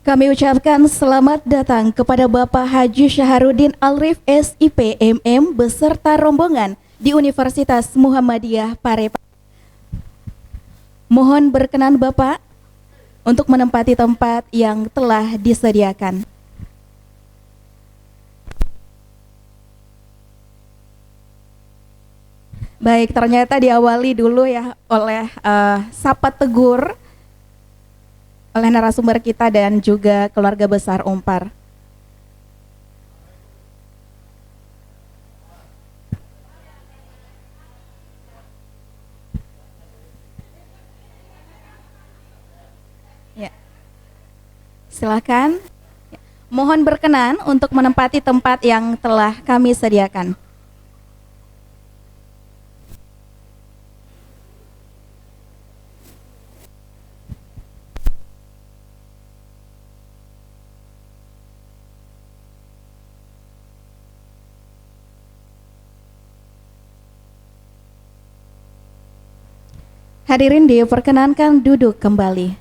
Kami ucapkan selamat datang kepada Bapak Haji Syahrudin Alrif SIP MM beserta rombongan di Universitas Muhammadiyah Parepare. Mohon berkenan Bapak untuk menempati tempat yang telah disediakan. Baik, ternyata diawali dulu ya oleh sapa tegur oleh narasumber kita dan juga keluarga besar Unpar. Ya. Silakan. Ya. Mohon berkenan untuk menempati tempat yang telah kami sediakan. Hadirin diperkenankan duduk kembali.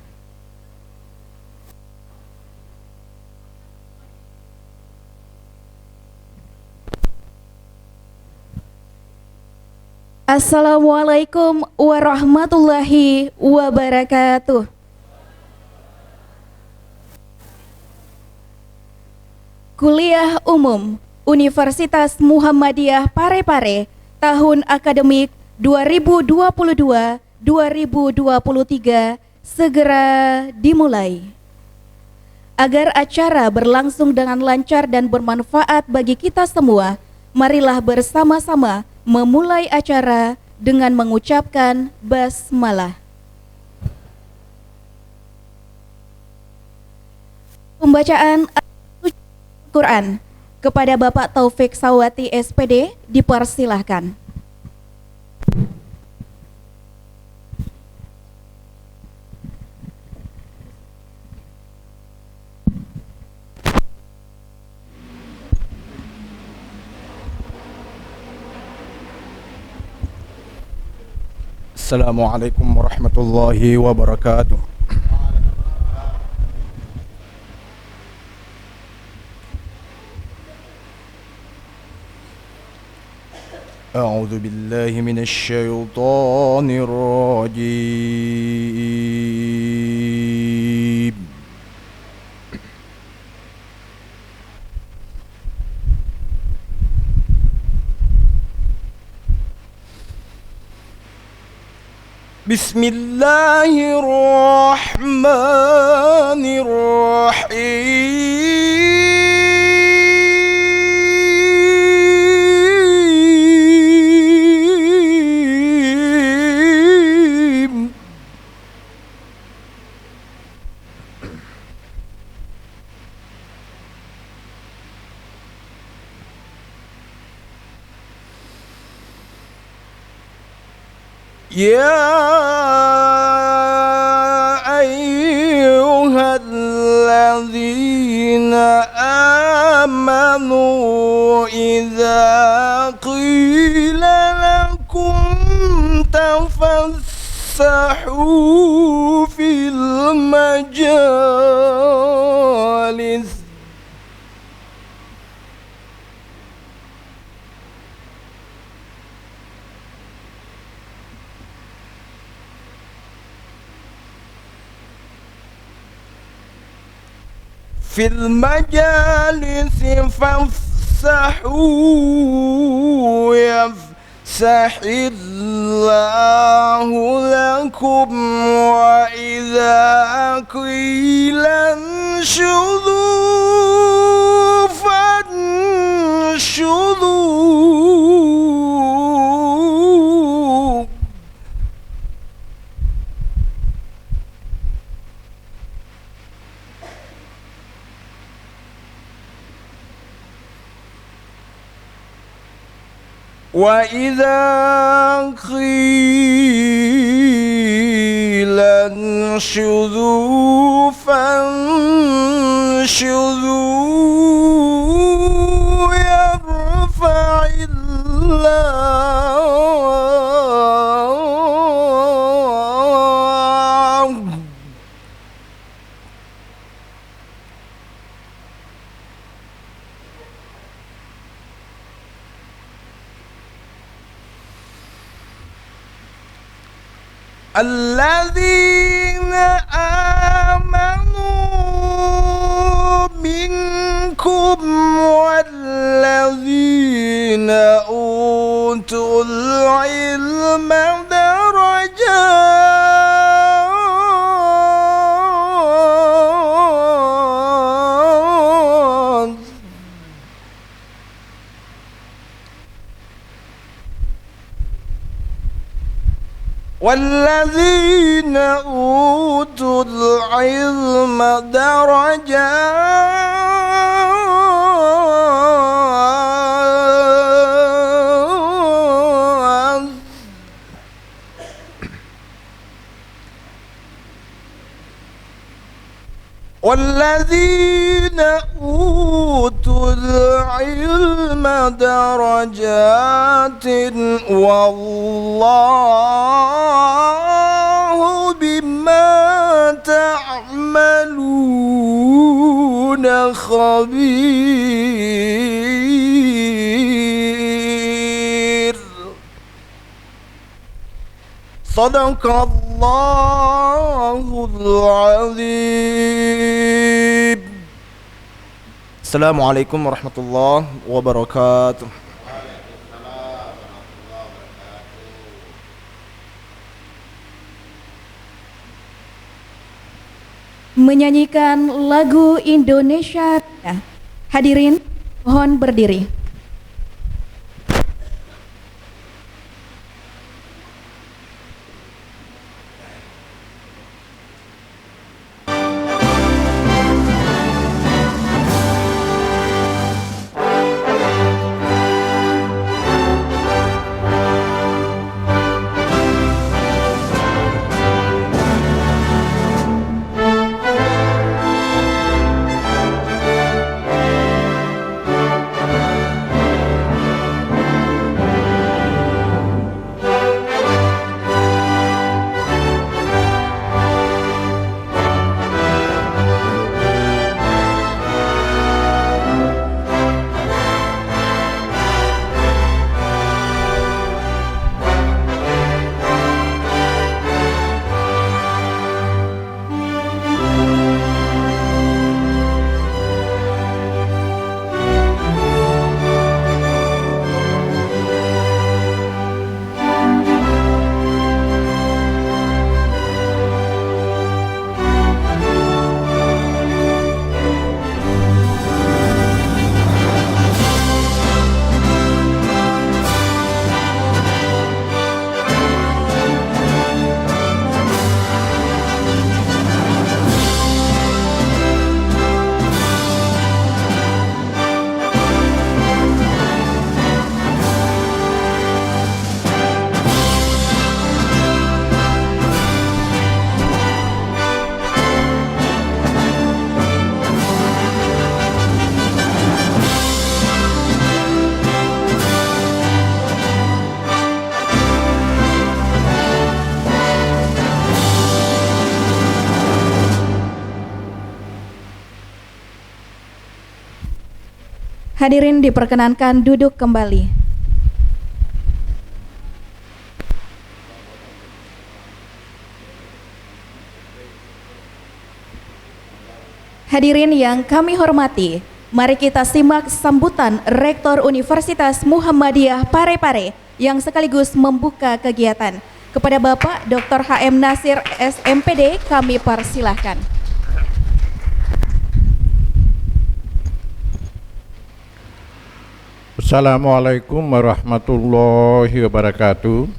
Assalamualaikum warahmatullahi wabarakatuh. Kuliah Umum Universitas Muhammadiyah Parepare tahun akademik 2022-2023 segera dimulai. Agar acara berlangsung dengan lancar dan bermanfaat bagi kita semua, marilah bersama-sama memulai acara dengan mengucapkan basmalah. Pembacaan Al-Quran kepada Bapak Taufik Sawati SPD dipersilahkan. Assalamualaikum warahmatullahi wabarakatuh. A'udzu billahi minasy syaithanir rajim. Bismillahirrahmanirrahim. Ya ayyuhalladzina amanu idza qila lakum tafassahu fil majalis fil majalisi fafsahu yafsahillahu lakum wa idza qila anshudhu fanshudhu wa idza qila anshudhu fanshudhu yarfa'illahu الذين آمنوا منكم والذين أوتوا العلم درجات والذين أوتوا العلم درجات والذين أوتوا العلم درجات والله بما تعملون خبير صدق الله العظيم. Assalamualaikum warahmatullahi wabarakatuh. Menyanyikan lagu Indonesia. Hadirin, mohon berdiri. Hadirin diperkenankan duduk kembali. Hadirin yang kami hormati, mari kita simak sambutan Rektor Universitas Muhammadiyah Parepare yang sekaligus membuka kegiatan. Kepada Bapak Dr. HM Nasir SMPD kami persilahkan. Assalamualaikum warahmatullahi wabarakatuh.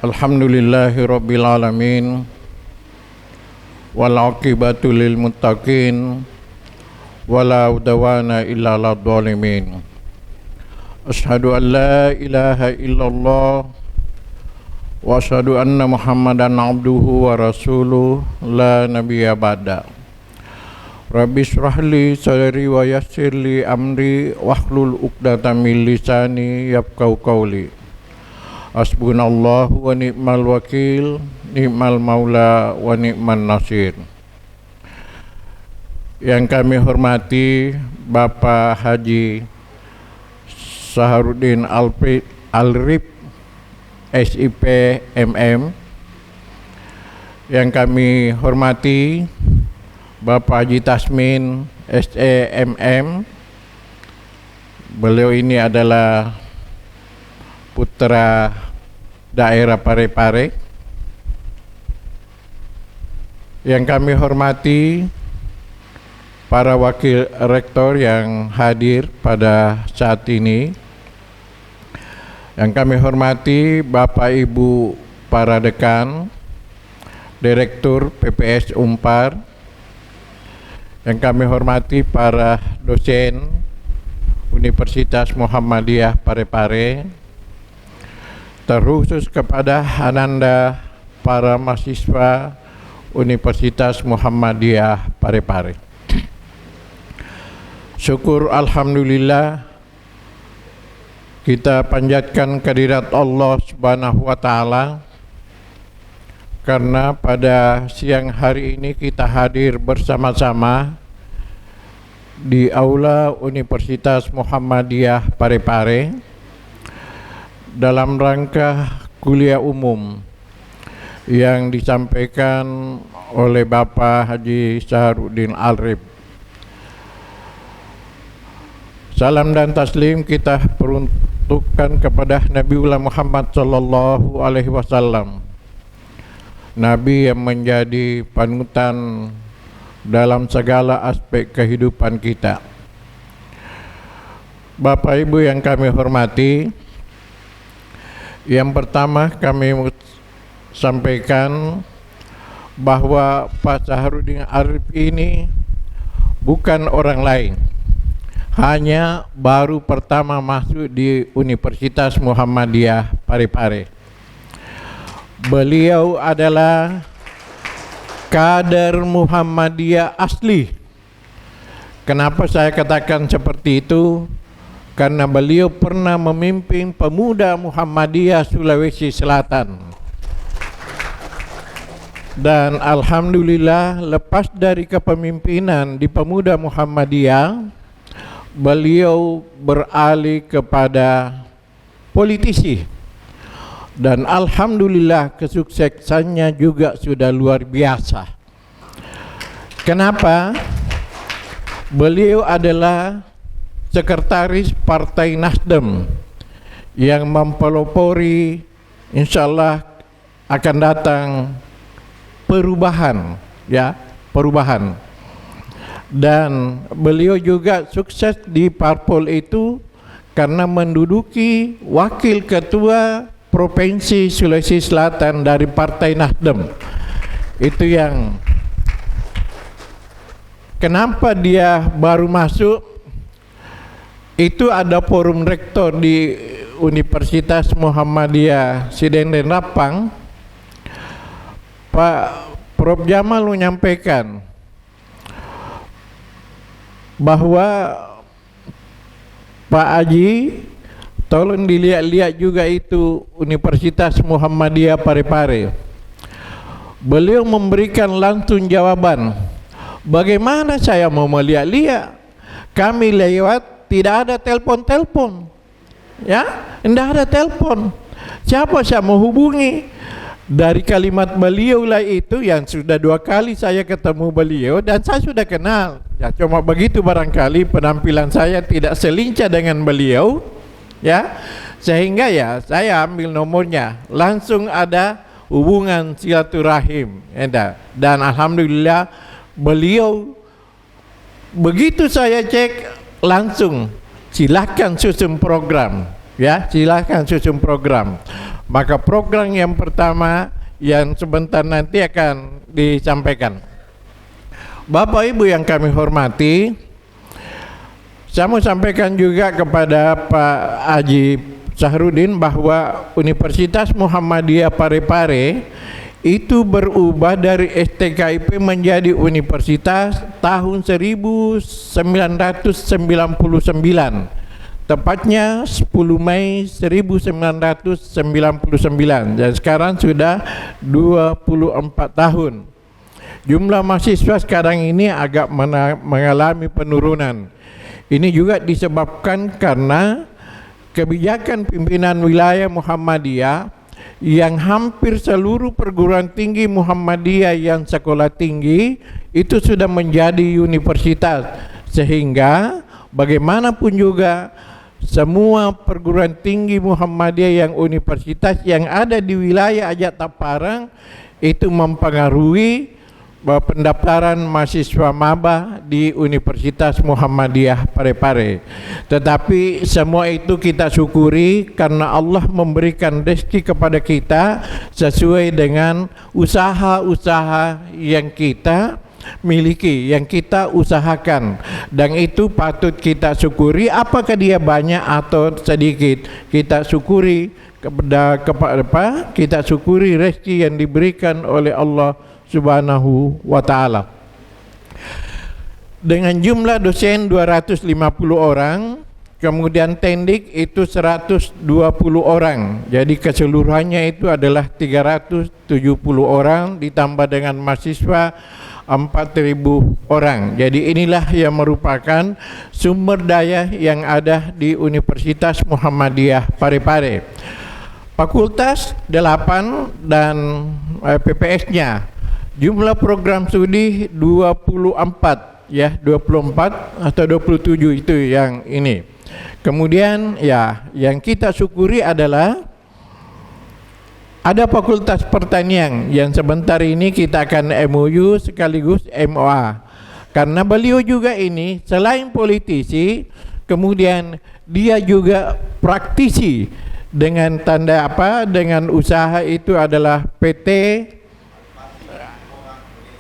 Alhamdulillahirabbil alamin. Wal aqibatu lil muttaqin. Wala udwana illa 'alal zalimin. Asyhadu an la ilaha illallah wa asyhadu anna Muhammadan abduhu wa rasuluh la nabiyya ba'da. Rabbi syrahli sadri wa yassirli amri wahlul uqdatam min lisani yafqahu qawli. Hasbunallahu wa ni'mal wakil, ni'mal maula wa ni'man nasir. Yang kami hormati Bapak Haji Saharuddin Alrif SIP MM. Yang kami hormati Bapak Haji Tasmin SEMM. Beliau ini adalah putra daerah Parepare. Yang kami hormati para wakil rektor yang hadir pada saat ini. Yang kami hormati Bapak Ibu para dekan, Direktur PPS Unpar. Yang kami hormati para dosen Universitas Muhammadiyah Parepare. Terkhusus kepada Ananda para mahasiswa Universitas Muhammadiyah Parepare. Syukur alhamdulillah kita panjatkan kehadirat Allah Subhanahu wa taala karena pada siang hari ini kita hadir bersama-sama di aula Universitas Muhammadiyah Parepare dalam rangka kuliah umum yang disampaikan oleh Bapak Haji Saharuddin Arif. Salam dan taslim kita peruntukkan kepada Nabiullah Muhammad sallallahu alaihi wasallam. Nabi yang menjadi panutan dalam segala aspek kehidupan kita. Bapak Ibu yang kami hormati, yang pertama kami sampaikan bahwa Pak Saharuddin Arif ini bukan orang lain, hanya baru pertama masuk di Universitas Muhammadiyah Parepare. Beliau adalah kader Muhammadiyah asli. Kenapa saya katakan seperti itu? Karena beliau pernah memimpin pemuda Muhammadiyah Sulawesi Selatan. Dan alhamdulillah lepas dari kepemimpinan di pemuda Muhammadiyah, beliau beralih kepada politisi. Dan alhamdulillah kesuksesannya juga sudah luar biasa. Kenapa? Beliau adalah sekretaris Partai Nasdem yang mempelopori insyaallah akan datang perubahan, ya, perubahan. Dan beliau juga sukses di parpol itu karena menduduki wakil ketua Provinsi Sulawesi Selatan dari Partai Nasdem. Itu yang kenapa dia baru masuk. Itu ada forum rektor di Universitas Muhammadiyah Sidenden Rapang. Pak Prof Jamal menyampaikan bahwa Pak Haji tolong dilihat-lihat juga itu Universitas Muhammadiyah Parepare. Beliau memberikan langsung jawaban. Bagaimana saya mau melihat-lihat? Kami lewat tidak ada telepon-telepon. Ya, tidak ada telepon. Siapa saya mau hubungi? Dari kalimat beliau lah itu yang sudah 2 kali saya ketemu beliau dan saya sudah kenal. Ya, cuma begitu barangkali penampilan saya tidak selincah dengan beliau, ya, sehingga ya saya ambil nomornya, langsung ada hubungan silaturahim. Dan alhamdulillah beliau begitu saya cek langsung silakan susun program, ya, silakan susun program. Maka program yang pertama yang sebentar nanti akan disampaikan. Bapak Ibu yang kami hormati, saya mau sampaikan juga kepada Pak Haji Saharuddin bahwa Universitas Muhammadiyah Parepare itu berubah dari STKIP menjadi universitas tahun 1999. Tepatnya 10 Mei 1999 dan sekarang sudah 24 tahun. Jumlah mahasiswa sekarang ini agak mengalami penurunan. Ini juga disebabkan karena kebijakan pimpinan wilayah Muhammadiyah yang hampir seluruh perguruan tinggi Muhammadiyah yang sekolah tinggi itu sudah menjadi universitas, sehingga bagaimanapun juga semua perguruan tinggi Muhammadiyah yang universitas yang ada di wilayah Ajat Taparang itu mempengaruhi pendaftaran mahasiswa maba di Universitas Muhammadiyah Parepare. Tetapi semua itu kita syukuri karena Allah memberikan rezeki kepada kita sesuai dengan usaha-usaha yang kita miliki, yang kita usahakan, dan itu patut kita syukuri. Apakah dia banyak atau sedikit, kita syukuri kepada kita syukuri rezeki yang diberikan oleh Allah Subhanahu wa ta'ala. Dengan jumlah dosen 250 orang, kemudian tendik itu 120 orang. Jadi keseluruhannya itu adalah 370 orang ditambah dengan mahasiswa 4.000 orang. Jadi inilah yang merupakan sumber daya yang ada di Universitas Muhammadiyah Parepare. Fakultas 8 dan PPS-nya. Jumlah program studi 24 ya, 24 atau 27 itu yang ini. Kemudian ya, yang kita syukuri adalah ada Fakultas Pertanian yang sebentar ini kita akan MOU sekaligus MOA. Karena beliau juga ini selain politisi, kemudian dia juga praktisi dengan tanda apa? Dengan usaha itu adalah PT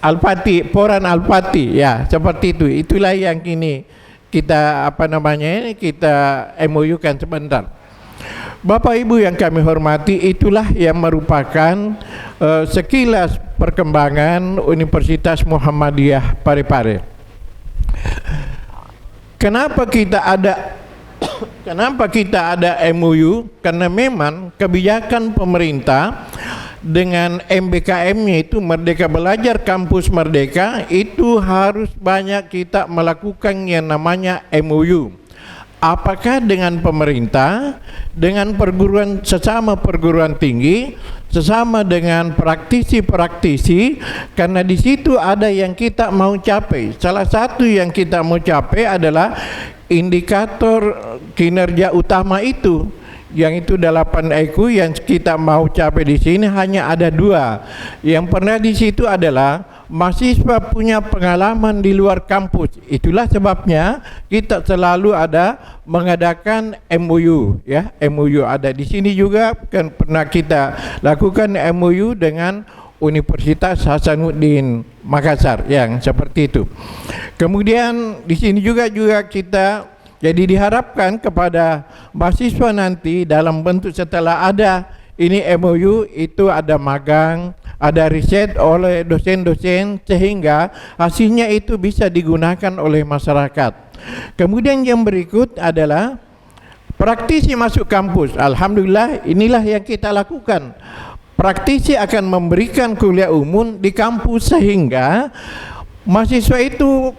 Al-Fatih, Poran Al-Fatih, ya seperti itu. Itulah yang kini kita kita MOU-kan sebentar. Bapak Ibu yang kami hormati, itulah yang merupakan sekilas perkembangan Universitas Muhammadiyah Parepare. Kenapa kita ada MOU? Karena memang kebijakan pemerintah dengan MBKM-nya itu Merdeka Belajar Kampus Merdeka itu harus banyak kita melakukan yang namanya MOU. Apakah dengan pemerintah, dengan sesama perguruan tinggi, sesama dengan praktisi-praktisi, karena di situ ada yang kita mau capai. Salah satu yang kita mau capai adalah indikator kinerja utama itu. Yang itu 8 IQ yang kita mau capai di sini hanya ada 2. Yang pernah di situ adalah mahasiswa punya pengalaman di luar kampus. Itulah sebabnya kita selalu ada mengadakan MOU ya. MOU ada di sini juga kan, pernah kita lakukan MOU dengan Universitas Hasanuddin Makassar yang seperti itu. Kemudian di sini juga kita jadi diharapkan kepada mahasiswa nanti dalam bentuk setelah ada ini MOU itu ada magang, ada riset oleh dosen-dosen sehingga hasilnya itu bisa digunakan oleh masyarakat. Kemudian yang berikut adalah praktisi masuk kampus. Alhamdulillah inilah yang kita lakukan. Praktisi akan memberikan kuliah umum di kampus sehingga mahasiswa itu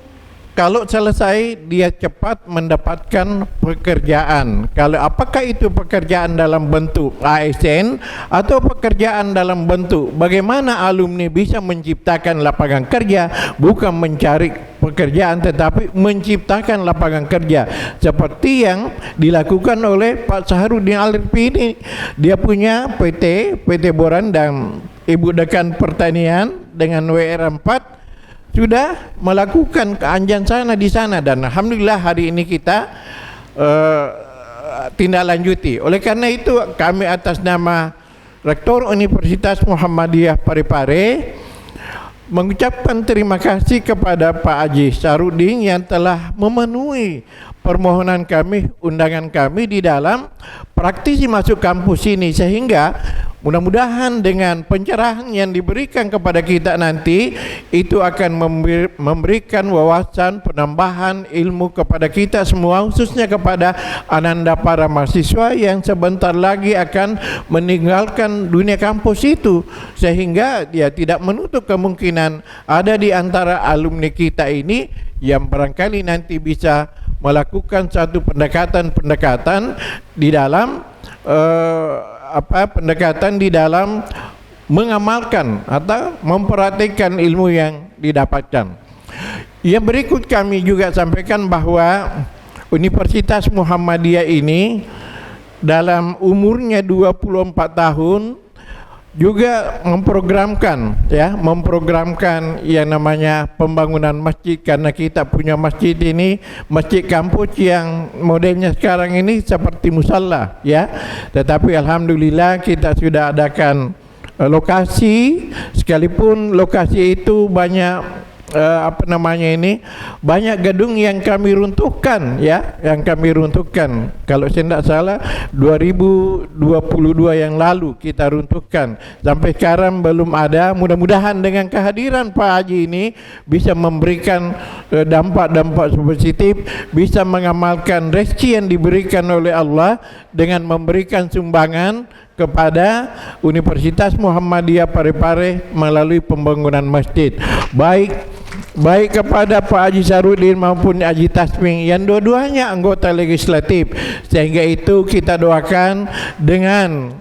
kalau selesai dia cepat mendapatkan pekerjaan. Kalau apakah itu pekerjaan dalam bentuk ASN atau pekerjaan dalam bentuk bagaimana alumni bisa menciptakan lapangan kerja, bukan mencari pekerjaan tetapi menciptakan lapangan kerja seperti yang dilakukan oleh Pak Saharudin Alirfi ini. Dia punya PT Boran dan Ibu Dekan Pertanian dengan WR4 sudah melakukan keanjan sana di sana, dan alhamdulillah hari ini kita tindak lanjuti. Oleh karena itu kami atas nama Rektor Universitas Muhammadiyah Parepare mengucapkan terima kasih kepada Pak Haji Sarudin yang telah memenuhi permohonan kami, undangan kami di dalam praktisi masuk kampus ini, sehingga mudah-mudahan dengan pencerahan yang diberikan kepada kita nanti itu akan memberikan wawasan penambahan ilmu kepada kita semua, khususnya kepada ananda para mahasiswa yang sebentar lagi akan meninggalkan dunia kampus itu, sehingga dia tidak menutup kemungkinan ada di antara alumni kita ini yang barangkali nanti bisa melakukan satu pendekatan di dalam pendekatan di dalam mengamalkan atau memperhatikan ilmu yang didapatkan. Yang berikut kami juga sampaikan bahwa Universitas Muhammadiyah ini dalam umurnya 24 tahun juga memprogramkan yang namanya pembangunan masjid, karena kita punya masjid ini, masjid kampus yang modelnya sekarang ini seperti musalla ya, tetapi alhamdulillah kita sudah adakan lokasi, sekalipun lokasi itu banyak banyak gedung yang kami runtuhkan ya, kalau saya tidak salah 2022 yang lalu kita runtuhkan, sampai sekarang belum ada. Mudah-mudahan dengan kehadiran Pak Haji ini bisa memberikan dampak-dampak positif, bisa mengamalkan rezeki yang diberikan oleh Allah dengan memberikan sumbangan kepada Universitas Muhammadiyah Parepare melalui pembangunan masjid, baik kepada Pak Haji Sarudin maupun Haji Tasming yang dua-duanya anggota legislatif, sehingga itu kita doakan dengan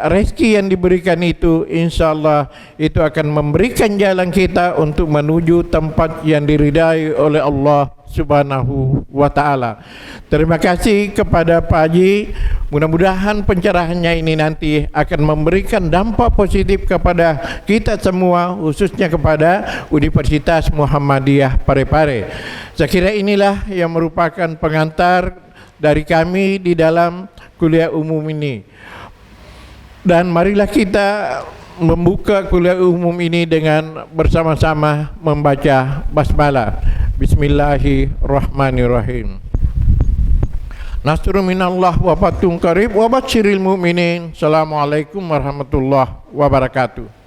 rezeki yang diberikan itu, insyaallah itu akan memberikan jalan kita untuk menuju tempat yang diridai oleh Allah Subhanahu wa ta'ala. Terima kasih kepada Pak Haji. Mudah-mudahan pencerahannya ini nanti akan memberikan dampak positif kepada kita semua, khususnya kepada Universitas Muhammadiyah Parepare. Saya kira inilah yang merupakan pengantar dari kami di dalam kuliah umum ini. Dan marilah kita membuka kuliah umum ini dengan bersama-sama membaca basmalah. Bismillahirrahmanirrahim. Nasrun minallah wa fathun qarib wa basyiril mu'minin. Assalamualaikum warahmatullahi wabarakatuh.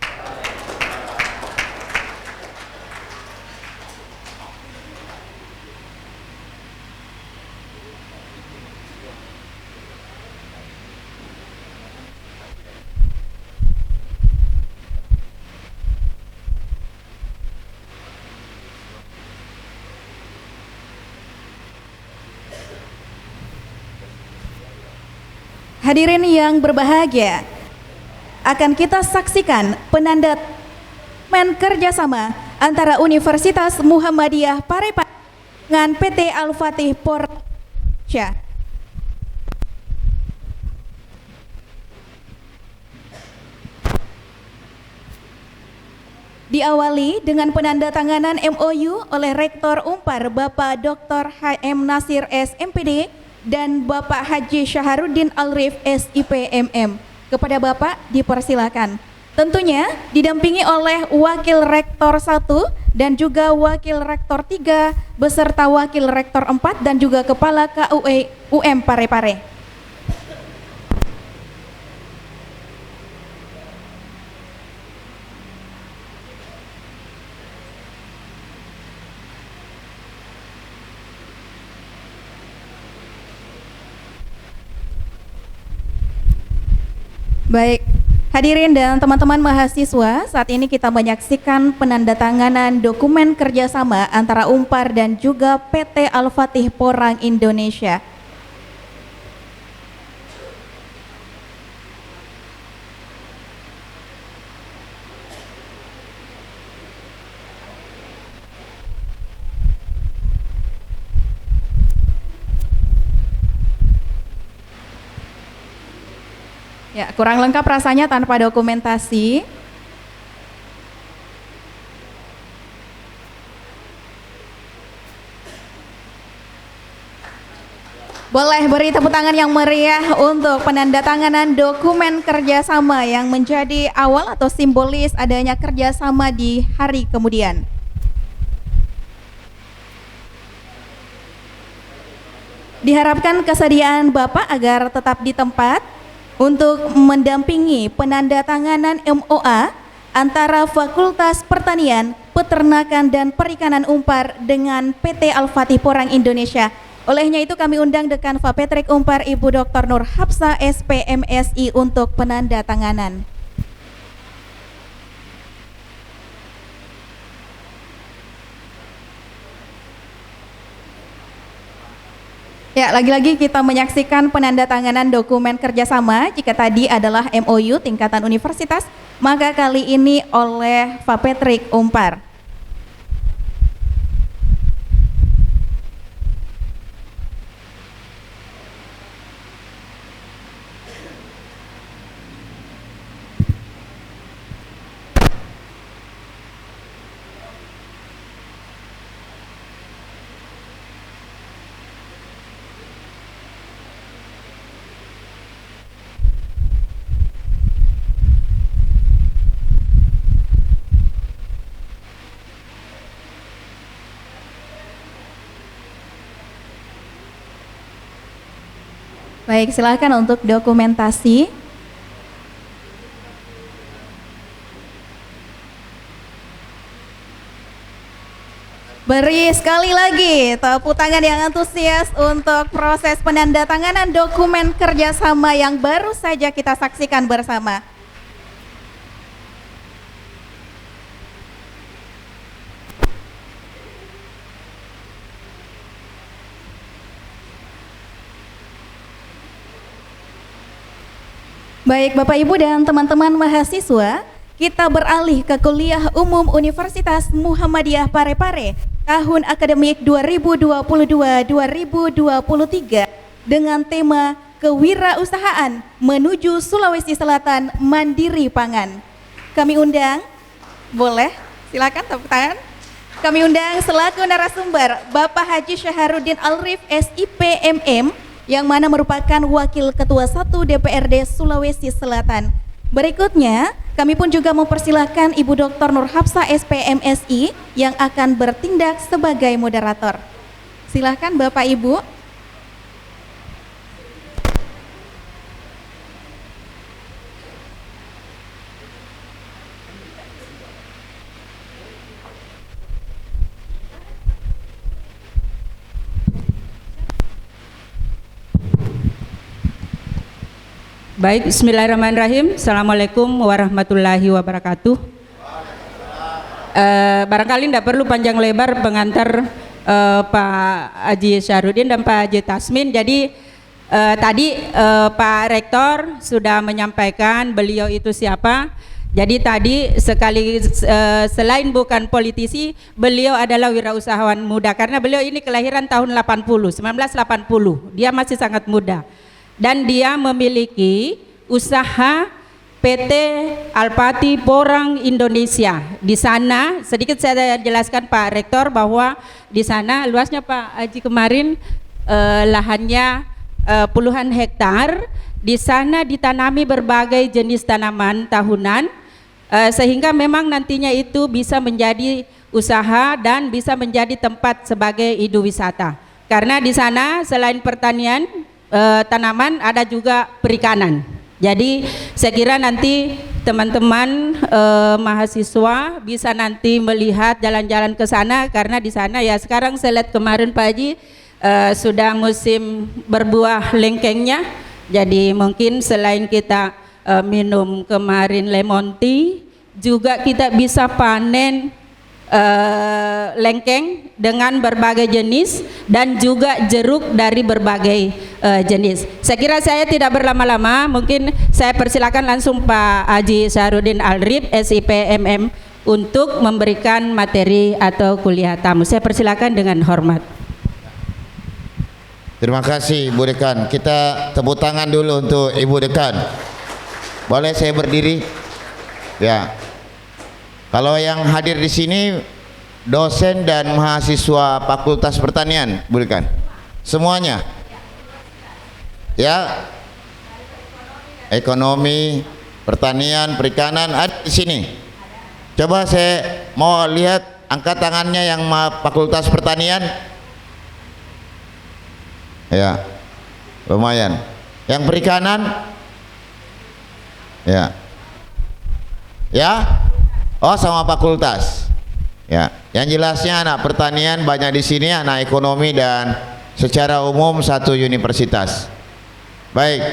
Hadirin yang berbahagia, akan kita saksikan penandatanganan kerjasama antara Universitas Muhammadiyah Parepare dengan PT Al-Fatih Por Indonesia. Diawali dengan penandatanganan MOU oleh Rektor Unpar Bapak Dr. H.M. Nasir S.MPD dan Bapak Haji Syaharuddin Alrif SIPMM. Kepada Bapak dipersilakan. Tentunya didampingi oleh Wakil Rektor 1 dan juga Wakil Rektor 3 beserta Wakil Rektor 4 dan juga Kepala KUE UM Parepare. Baik, hadirin dan teman-teman mahasiswa, saat ini kita menyaksikan penandatanganan dokumen kerjasama antara Unpar dan juga PT Al-Fatih Porang Indonesia. Ya, kurang lengkap rasanya tanpa dokumentasi. Boleh beri tepuk tangan yang meriah untuk penandatanganan dokumen kerjasama yang menjadi awal atau simbolis adanya kerjasama di hari kemudian. Diharapkan kesediaan Bapak agar tetap di tempat untuk mendampingi penandatanganan MOA antara Fakultas Pertanian, Peternakan dan Perikanan Unpar dengan PT Al-Fatih Porang Indonesia. Olehnya itu kami undang Dekan Fapetrik Unpar Ibu Dr. Nur Hapsa SPMSI untuk penandatanganan. Ya, lagi-lagi kita menyaksikan penandatanganan dokumen kerjasama. Jika tadi adalah MOU tingkatan universitas, maka kali ini oleh Fapetrik Umpar. Baik, silakan untuk dokumentasi. Beri sekali lagi tepuk tangan yang antusias untuk proses penandatanganan dokumen kerjasama yang baru saja kita saksikan bersama. Baik Bapak Ibu dan teman-teman mahasiswa, kita beralih ke Kuliah Umum Universitas Muhammadiyah Parepare tahun akademik 2022-2023 dengan tema Kewirausahaan Menuju Sulawesi Selatan Mandiri Pangan. Kami undang, boleh silakan tepuk tangan. Kami undang selaku narasumber Bapak Haji Syaharuddin Alrif SIP MM yang mana merupakan Wakil Ketua 1 DPRD Sulawesi Selatan. Berikutnya, kami pun juga mempersilahkan Ibu Dr. Nur Hafsah SPMSI yang akan bertindak sebagai moderator. Silahkan Bapak Ibu. Baik, bismillahirrahmanirrahim. Assalamualaikum warahmatullahi wabarakatuh. Barangkali tidak perlu panjang lebar pengantar Pak Haji Syaharuddin dan Pak Haji Tasmin. Jadi tadi Pak Rektor sudah menyampaikan beliau itu siapa. Jadi tadi selain bukan politisi, beliau adalah wirausahawan muda karena beliau ini kelahiran tahun 1980. Dia masih sangat muda. Dan dia memiliki usaha PT Alpati Porang Indonesia. Di sana sedikit saya jelaskan Pak Rektor bahwa di sana luasnya Pak Haji kemarin lahannya puluhan hektar. Di sana ditanami berbagai jenis tanaman tahunan sehingga memang nantinya itu bisa menjadi usaha dan bisa menjadi tempat sebagai wisata. Karena di sana selain pertanian tanaman ada juga perikanan. Jadi saya kira nanti teman-teman mahasiswa bisa nanti melihat jalan-jalan ke sana karena di sana ya sekarang saya lihat kemarin Pak Haji sudah musim berbuah lengkengnya. Jadi mungkin selain kita minum kemarin lemon tea juga kita bisa panen lengkeng dengan berbagai jenis dan juga jeruk dari berbagai jenis. Saya kira saya tidak berlama-lama, mungkin saya persilakan langsung Pak Haji Syaharuddin Alrif SIP MM untuk memberikan materi atau kuliah tamu. Saya persilakan dengan hormat. Terima kasih Ibu Dekan. Kita tepuk tangan dulu untuk Ibu Dekan. Boleh saya berdiri? Ya. Kalau yang hadir di sini dosen dan mahasiswa Fakultas Pertanian, Bu Dekan. Semuanya. Ya. Ekonomi, pertanian, perikanan ada di sini. Coba saya mau lihat angkat tangannya yang Fakultas Pertanian. Ya. Lumayan. Yang perikanan? Ya. Ya. Oh, sama fakultas. Ya, yang jelasnya anak pertanian banyak di sini, anak ekonomi dan secara umum satu universitas. Baik.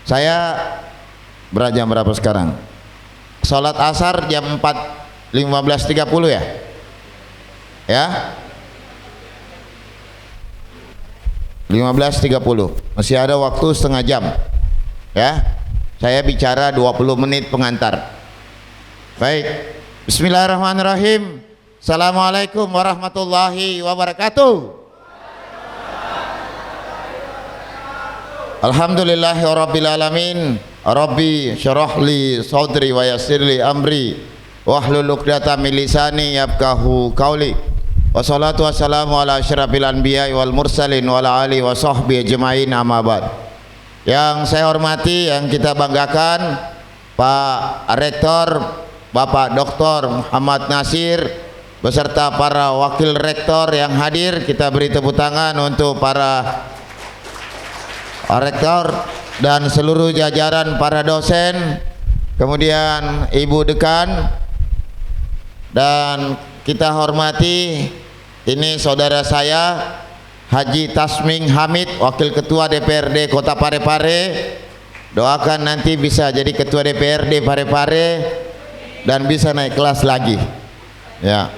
Saya jam berapa sekarang? Salat asar jam 4.15.30 ya? Ya? 15.30. Masih ada waktu setengah jam. Ya. Saya bicara 20 menit pengantar. Baik. Bismillahirrahmanirrahim. Assalamualaikum warahmatullahi wabarakatuh. Alhamdulillahirabbil alamin. Rabbi syarah li sadri wa yassir li amri wahlul 'uqdatam min lisani yafqahu qauli. Wassalatu wassalamu ala asyrafil anbiya'i wal mursalin wa ala alihi wa sahbihi ajmain, amma ba'd. Yang saya hormati, yang kita banggakan, Pak Rektor Bapak Dr. Muhammad Nasir beserta para wakil rektor yang hadir. Kita beri tepuk tangan untuk para rektor dan seluruh jajaran para dosen, kemudian Ibu Dekan, dan kita hormati ini saudara saya Haji Tasming Hamid, Wakil Ketua DPRD Kota Parepare. Doakan nanti bisa jadi Ketua DPRD Parepare dan bisa naik kelas lagi. Ya.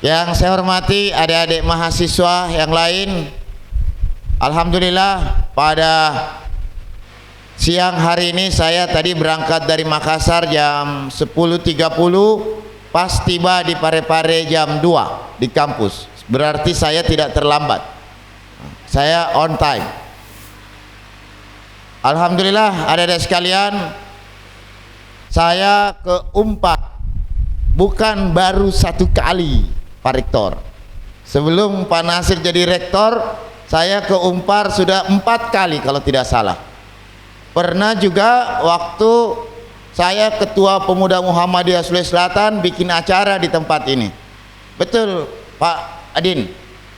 Yang saya hormati adik-adik mahasiswa yang lain, alhamdulillah pada siang hari ini saya tadi berangkat dari Makassar jam 10.30, pas tiba di Parepare jam 2 di kampus. Berarti saya tidak terlambat, saya on time. Alhamdulillah adik-adik sekalian, saya ke Unpad bukan baru satu kali Pak Rektor. Sebelum Pak Nasir jadi rektor, saya ke Unpar sudah 4 kali kalau tidak salah. Pernah juga waktu saya Ketua Pemuda Muhammadiyah Sulawesi Selatan bikin acara di tempat ini. Betul Pak Adin,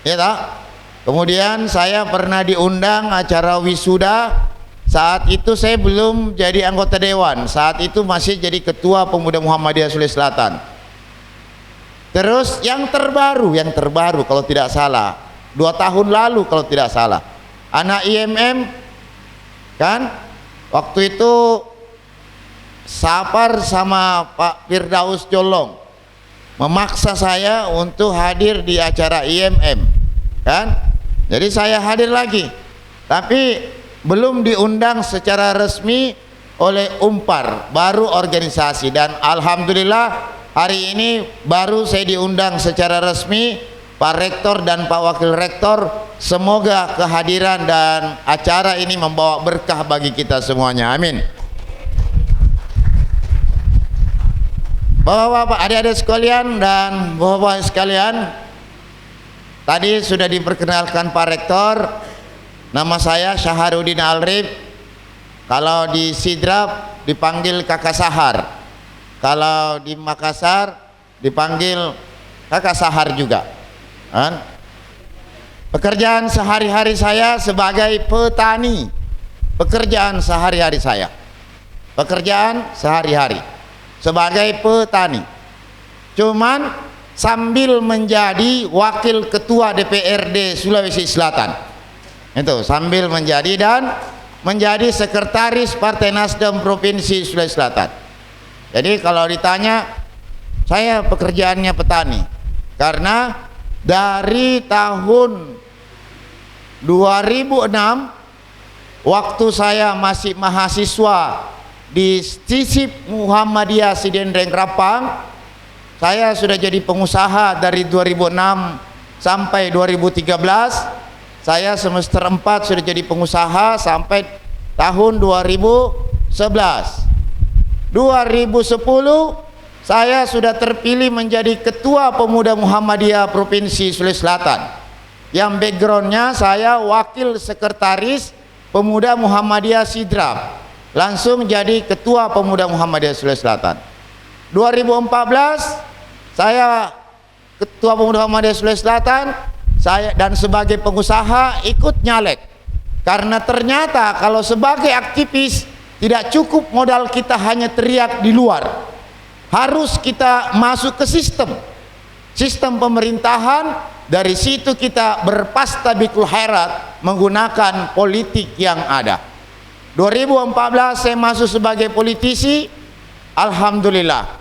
ya tak? Kemudian saya pernah diundang acara wisuda. Saat itu saya belum jadi anggota dewan, saat itu masih jadi Ketua Pemuda Muhammadiyah Sulawesi Selatan. Terus yang terbaru kalau tidak salah 2 tahun lalu kalau tidak salah, anak IMM kan waktu itu Sapar sama Pak Firdaus Jolong memaksa saya untuk hadir di acara IMM kan, jadi saya hadir lagi, tapi belum diundang secara resmi oleh Unpar, baru organisasi. Dan alhamdulillah hari ini baru saya diundang secara resmi Pak Rektor dan Pak Wakil Rektor. Semoga kehadiran dan acara ini membawa berkah bagi kita semuanya, amin. Bapak-bapak, adik-adik sekalian dan bapak-bapak sekalian, tadi sudah diperkenalkan Pak Rektor. Nama saya Syaharudin Alrif. Kalau di Sidrap dipanggil Kakak Sahar, kalau di Makassar dipanggil Kakak Sahar juga kan? Pekerjaan sehari-hari saya sebagai petani, pekerjaan sehari-hari saya, pekerjaan sehari-hari sebagai petani, cuman sambil menjadi wakil ketua DPRD Sulawesi Selatan, itu sambil menjadi, dan menjadi sekretaris Partai Nasdem Provinsi Sulawesi Selatan. Jadi kalau ditanya, saya pekerjaannya petani, karena dari tahun 2006 waktu saya masih mahasiswa di Sisip Muhammadiyah Sidendreng Rapang, saya sudah jadi pengusaha dari 2006 sampai 2013. Saya semester 4 sudah jadi pengusaha sampai tahun 2011. 2010 saya sudah terpilih menjadi Ketua Pemuda Muhammadiyah Provinsi Sulawesi Selatan, yang backgroundnya saya wakil sekretaris Pemuda Muhammadiyah Sidrap, langsung jadi Ketua Pemuda Muhammadiyah Sulawesi Selatan. 2014 saya Ketua Pemuda Muhammadiyah Sulawesi Selatan, saya dan sebagai pengusaha ikut nyalek, karena ternyata kalau sebagai aktivis tidak cukup modal kita hanya teriak di luar, harus kita masuk ke sistem pemerintahan. Dari situ kita berpastabikul khairat menggunakan politik yang ada. 2014 saya masuk sebagai politisi, alhamdulillah.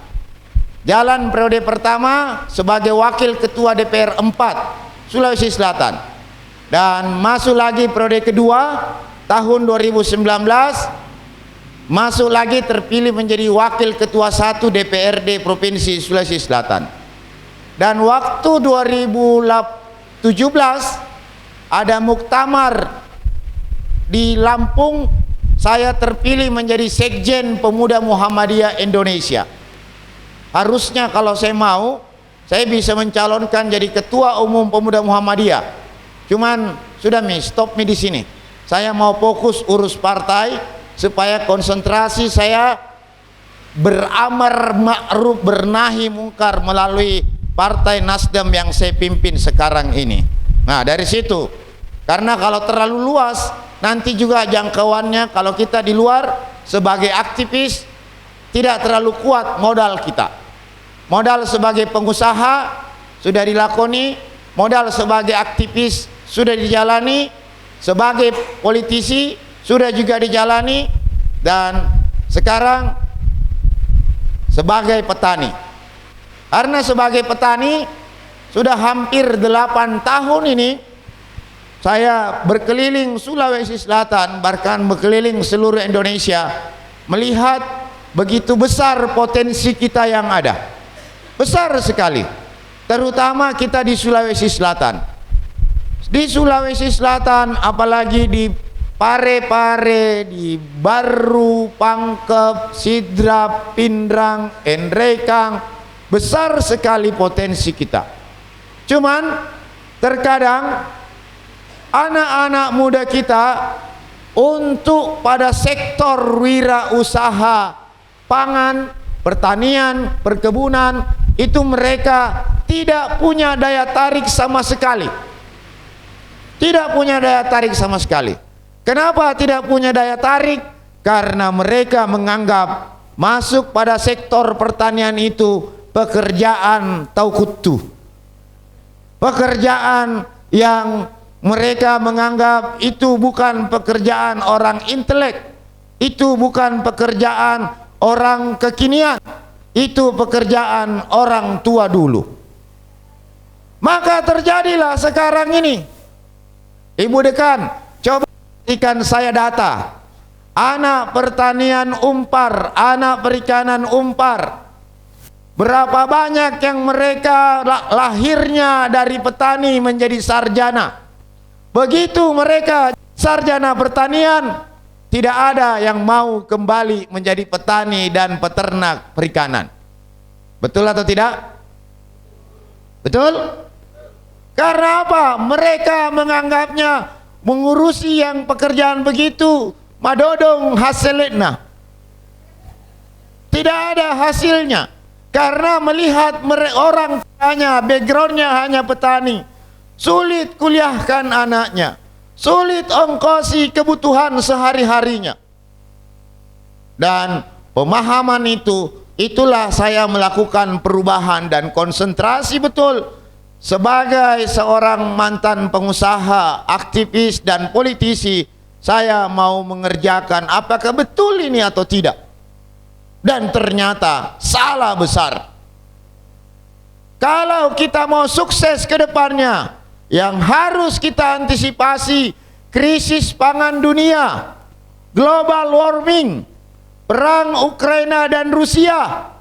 Jalan periode pertama sebagai wakil ketua DPR 4 Sulawesi Selatan. Dan masuk lagi periode kedua tahun 2019, masuk lagi terpilih menjadi Wakil Ketua 1 DPRD Provinsi Sulawesi Selatan. Dan waktu 2017 ada muktamar di Lampung, saya terpilih menjadi Sekjen Pemuda Muhammadiyah Indonesia. Harusnya kalau saya mau, saya bisa mencalonkan jadi Ketua Umum Pemuda Muhammadiyah. Cuman sudah stop di sini. Saya mau fokus urus partai supaya konsentrasi saya beramar ma'ruf bernahi mungkar melalui Partai Nasdem yang saya pimpin sekarang ini. Nah, dari situ, karena kalau terlalu luas nanti juga jangkauannya, kalau kita di luar sebagai aktivis tidak terlalu kuat modal kita. Modal sebagai pengusaha sudah dilakoni, modal sebagai aktivis sudah dijalani, sebagai politisi sudah juga dijalani, dan sekarang sebagai petani. Karena sebagai petani sudah hampir 8 tahun ini saya berkeliling Sulawesi Selatan, bahkan berkeliling seluruh Indonesia, melihat begitu besar potensi kita yang ada. Besar sekali, terutama kita di Sulawesi Selatan. Di Sulawesi Selatan, apalagi di Pare-Pare, di Baru, Pangkep, Sidrap, Pindrang, Enrekang, besar sekali potensi kita. Cuman terkadang anak-anak muda kita untuk pada sektor wirausaha pangan, pertanian, perkebunan, itu mereka tidak punya daya tarik sama sekali. Tidak punya daya tarik sama sekali. Kenapa tidak punya daya tarik? Karena mereka menganggap masuk pada sektor pertanian itu pekerjaan taukutu, pekerjaan yang mereka menganggap itu bukan pekerjaan orang intelek, itu bukan pekerjaan orang kekinian, itu pekerjaan orang tua dulu. Maka terjadilah sekarang ini, Ibu Dekan, coba ikan saya data anak pertanian umpar, anak perikanan umpar, berapa banyak yang mereka lahirnya dari petani menjadi sarjana. Begitu mereka sarjana pertanian, tidak ada yang mau kembali menjadi petani dan peternak perikanan. Betul atau tidak? Betul? Karena apa? Mereka menganggapnya mengurusi yang pekerjaan begitu madodong hasilnya. Tidak ada hasilnya. Karena melihat orang hanya backgroundnya hanya petani, sulit kuliahkan anaknya, sulit ongkosi kebutuhan sehari-harinya. Dan pemahaman itulah saya melakukan perubahan dan konsentrasi betul. Sebagai seorang mantan pengusaha, aktivis dan politisi, saya mau mengerjakan apakah betul ini atau tidak. Dan ternyata salah besar. Kalau kita mau sukses ke depannya, yang harus kita antisipasi krisis pangan dunia, global warming, perang Ukraina dan Rusia.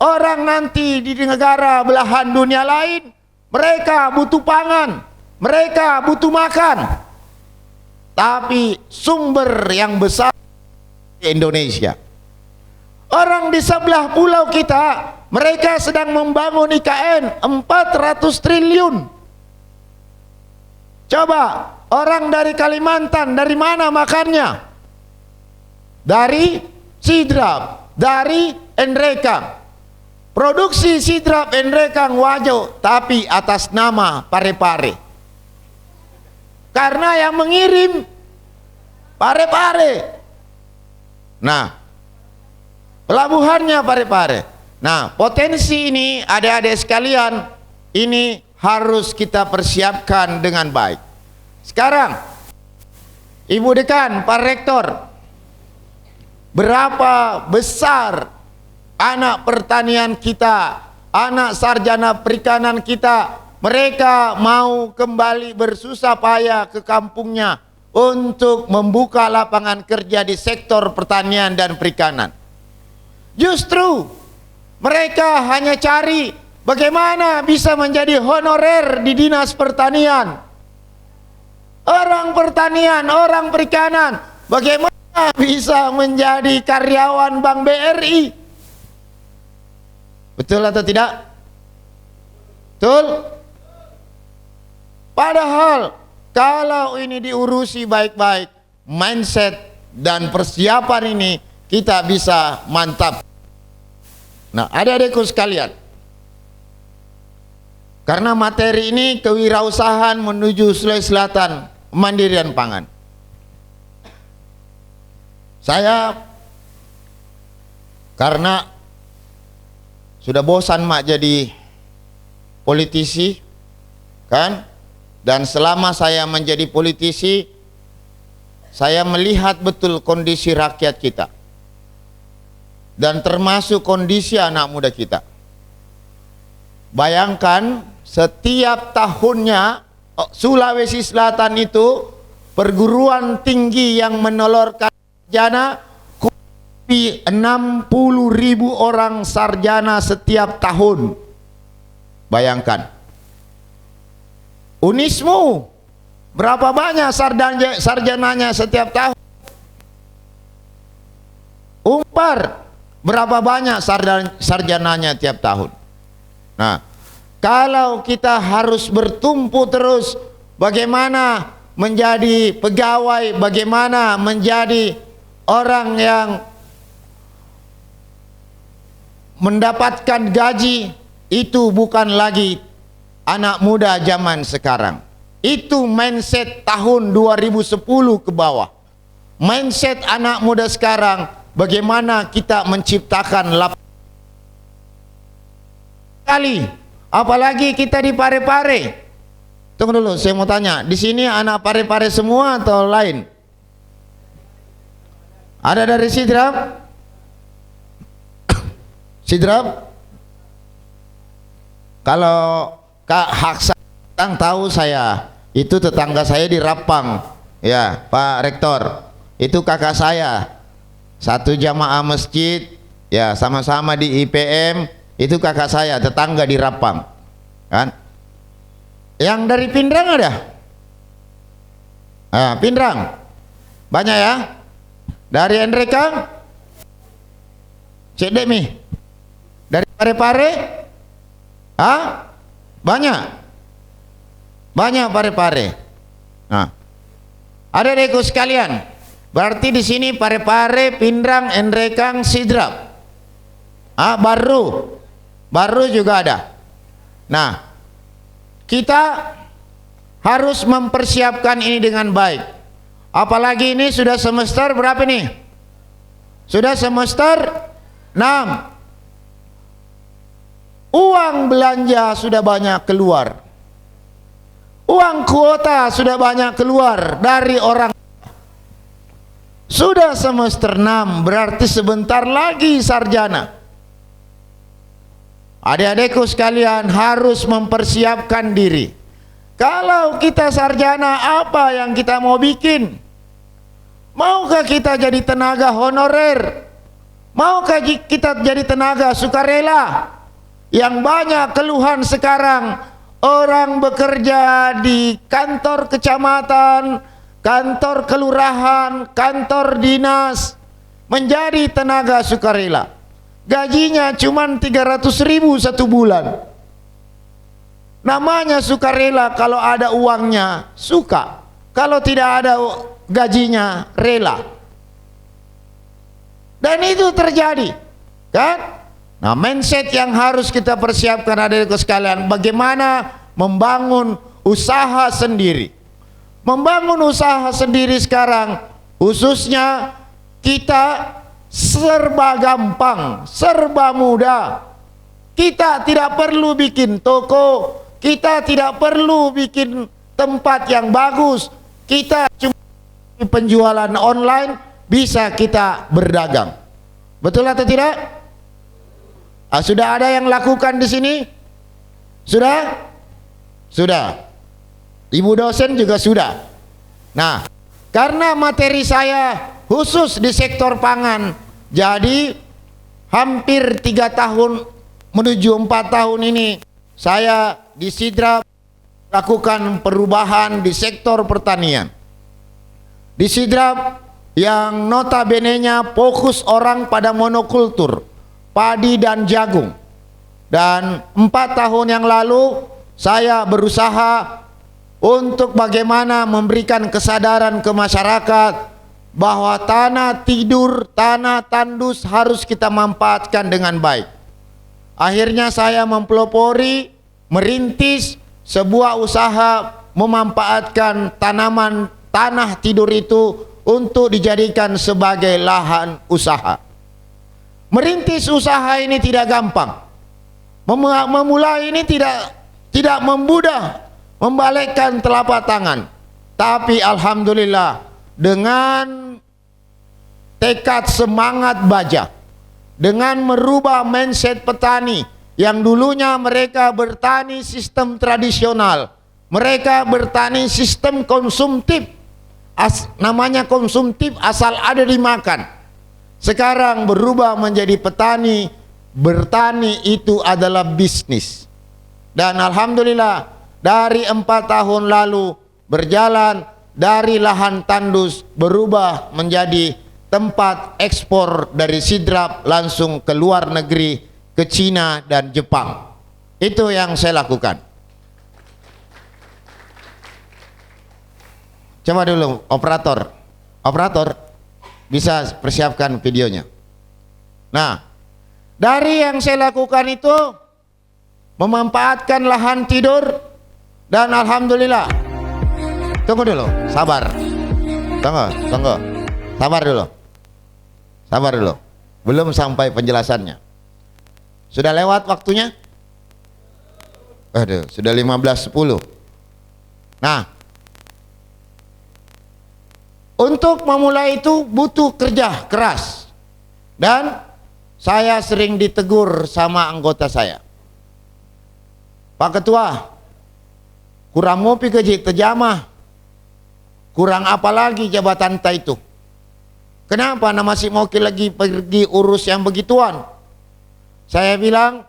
Orang nanti di negara belahan dunia lain, mereka butuh pangan, mereka butuh makan. Tapi sumber yang besar di Indonesia. Orang di sebelah pulau kita, mereka sedang membangun IKN 400 triliun. Coba, orang dari Kalimantan, dari mana makannya? Dari Sidrap, dari Enrekang. Produksi Sidrap, Enrekang, Wajo, tapi atas nama Pare-Pare. Karena yang mengirim Pare-Pare. Nah, pelabuhannya Pare-Pare. Nah, potensi ini adik-adik sekalian, ini harus kita persiapkan dengan baik. Sekarang, Ibu Dekan, Pak Rektor, berapa besar anak pertanian kita, anak sarjana perikanan kita mereka mau kembali bersusah payah ke kampungnya untuk membuka lapangan kerja di sektor pertanian dan perikanan. Justru mereka hanya cari bagaimana bisa menjadi honorer di dinas pertanian. Orang pertanian, orang perikanan, bagaimana bisa menjadi karyawan Bank BRI? Betul atau tidak? Betul? Padahal kalau ini diurusi baik-baik, mindset dan persiapan ini kita bisa mantap. Nah, adik-adikku sekalian, karena materi ini kewirausahaan menuju Sulawesi Selatan, kemandirian pangan. Saya karena sudah bosan mak jadi politisi, kan? Dan selama saya menjadi politisi, saya melihat betul kondisi rakyat kita. Dan termasuk kondisi anak muda kita. Bayangkan setiap tahunnya Sulawesi Selatan itu perguruan tinggi yang menolorkan sarjana 60.000 orang sarjana setiap tahun. Bayangkan. Unismu berapa banyak sarjananya setiap tahun? Umpar berapa banyak sarjananya tiap tahun? Nah, kalau kita harus bertumpu terus bagaimana menjadi pegawai, bagaimana menjadi orang yang mendapatkan gaji, itu bukan lagi anak muda zaman sekarang. Itu mindset tahun 2010 ke bawah. Mindset anak muda sekarang, bagaimana kita menciptakan kali, apalagi kita di Parepare. Tunggu dulu, saya mau tanya, di sini anak Parepare semua atau lain? Ada dari Sidrap? Sidrap? Kalau Kak Haksan tahu saya, itu tetangga saya di Rapang, ya Pak Rektor, itu kakak saya, satu jamaah masjid, ya sama-sama di IPM, itu kakak saya, tetangga di Rapang, kan? Yang dari Pindrang ada? Pindrang, banyak ya? Dari Enrekang, Cek Demi, dari Parepare, banyak Parepare. Nah, adik-adikku sekalian, berarti di sini Parepare, Pindrang, Enrekang, Sidrap. Baru juga ada. Nah, kita harus mempersiapkan ini dengan baik. Apalagi ini sudah semester berapa nih? Sudah semester 6. Uang belanja sudah banyak keluar. Uang kuota sudah banyak keluar dari orang. Sudah semester 6, berarti sebentar lagi sarjana. Adik-adikku sekalian harus mempersiapkan diri. Kalau kita sarjana, apa yang kita mau bikin? Maukah kita jadi tenaga honorer? Maukah kita jadi tenaga sukarela? Yang banyak keluhan sekarang, orang bekerja di kantor kecamatan, kantor kelurahan, kantor dinas, menjadi tenaga sukarela. Gajinya cuma 300.000 satu bulan. Namanya sukarela, kalau ada uangnya suka, kalau tidak ada gajinya rela. Dan itu terjadi, kan? Nah, mindset yang harus kita persiapkan adik-adikku sekalian, bagaimana membangun usaha sendiri. Membangun usaha sendiri sekarang, khususnya kita serba gampang, serba mudah. Kita tidak perlu bikin toko, kita tidak perlu bikin tempat yang bagus. Kita cuma penjualan online bisa kita berdagang. Betul atau tidak? Sudah ada yang lakukan di sini? Sudah? Sudah. Ibu dosen juga sudah. Nah, karena materi saya khusus di sektor pangan, jadi hampir 3 tahun menuju 4 tahun ini saya di Sidrap lakukan perubahan di sektor pertanian. Di Sidrap yang notabene-nya fokus orang pada monokultur, padi dan jagung. Dan 4 tahun yang lalu saya berusaha untuk bagaimana memberikan kesadaran ke masyarakat bahwa tanah tidur, tanah tandus harus kita manfaatkan dengan baik. Akhirnya saya mempelopori, merintis sebuah usaha memanfaatkan tanaman tanah tidur itu untuk dijadikan sebagai lahan usaha. Merintis usaha ini tidak gampang. Memulai ini tidak memudah, membalikkan telapak tangan. Tapi alhamdulillah dengan tekad semangat baja, dengan merubah mindset petani yang dulunya mereka bertani sistem tradisional, mereka bertani sistem konsumtif, namanya konsumtif asal ada dimakan. Sekarang berubah menjadi petani, bertani itu adalah bisnis. Dan alhamdulillah dari 4 tahun lalu berjalan, dari lahan tandus berubah menjadi tempat ekspor dari Sidrap langsung ke luar negeri, ke Cina dan Jepang. Itu yang saya lakukan. Coba dulu operator bisa persiapkan videonya. Nah, dari yang saya lakukan itu memanfaatkan lahan tidur, dan alhamdulillah. Tunggu dulu, sabar. Tunggu. Sabar dulu. Belum sampai penjelasannya. Sudah lewat waktunya? Aduh, sudah 15.10. Nah, untuk memulai itu butuh kerja keras. Dan saya sering ditegur sama anggota saya. Pak Ketua, kurang ngopi keji terjamah, kurang apa lagi jabatan itu? Kenapa masih mau lagi pergi urus yang begituan? Saya bilang,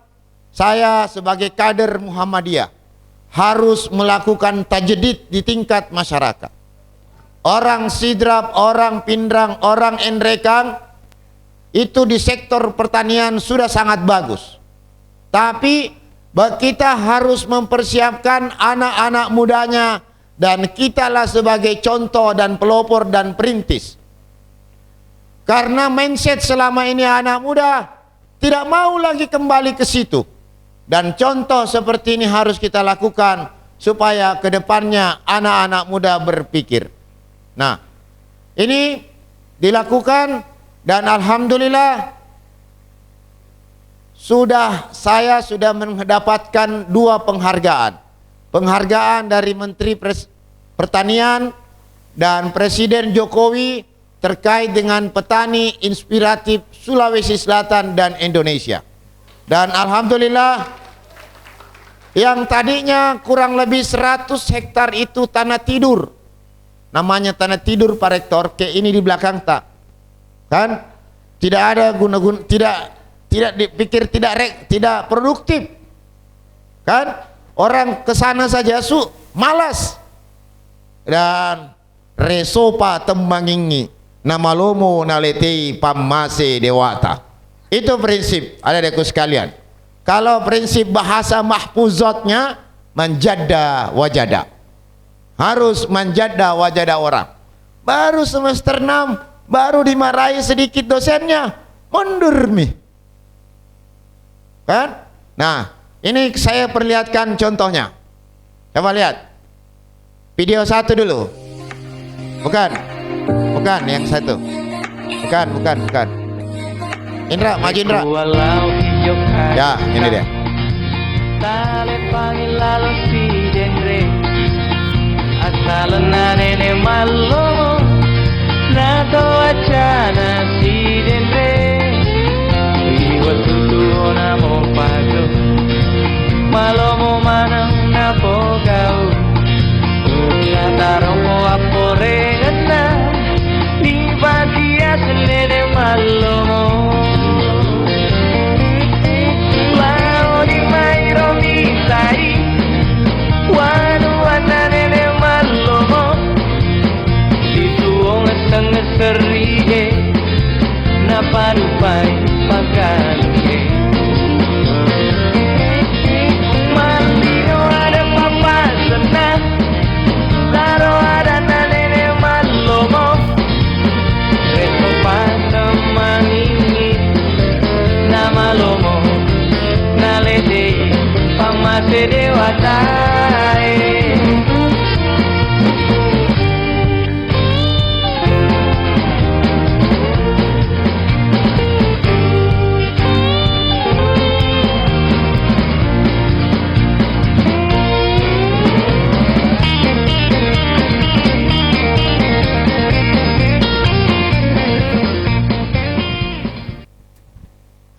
saya sebagai kader Muhammadiyah harus melakukan tajdid di tingkat masyarakat. Orang Sidrap, orang Pindrang, orang Enrekang itu di sektor pertanian sudah sangat bagus. Tapi kita harus mempersiapkan anak-anak mudanya, dan kitalah sebagai contoh dan pelopor dan perintis. Karena mindset selama ini anak muda tidak mau lagi kembali ke situ. Dan contoh seperti ini harus kita lakukan supaya kedepannya anak-anak muda berpikir. Nah, ini dilakukan dan alhamdulillah saya sudah mendapatkan 2 penghargaan. Penghargaan dari Menteri Pertanian dan Presiden Jokowi terkait dengan petani inspiratif Sulawesi Selatan dan Indonesia. Dan alhamdulillah yang tadinya kurang lebih 100 hektar itu tanah tidur. Namanya tanah tidur Pak Rektor, kayak ini di belakang tak. Kan? Tidak ada guna-guna, tidak dipikir tidak produktif. Kan? Orang kesana saja malas. Dan resopa tembangingi nama lomo naleti pamase dewata. Itu prinsip ada deku sekalian. Kalau prinsip bahasa mahfuzatnya manjada wajada. Harus manjada wajada orang. Baru semester 6 baru dimarahi sedikit dosennya, mundur mi. Kan? Nah, ini saya perlihatkan contohnya. Coba lihat. Video 1 dulu. Bukan yang 1. Bukan. Indra, maju Indra. Ya, ini dia. Malomo manang napoga dewasa.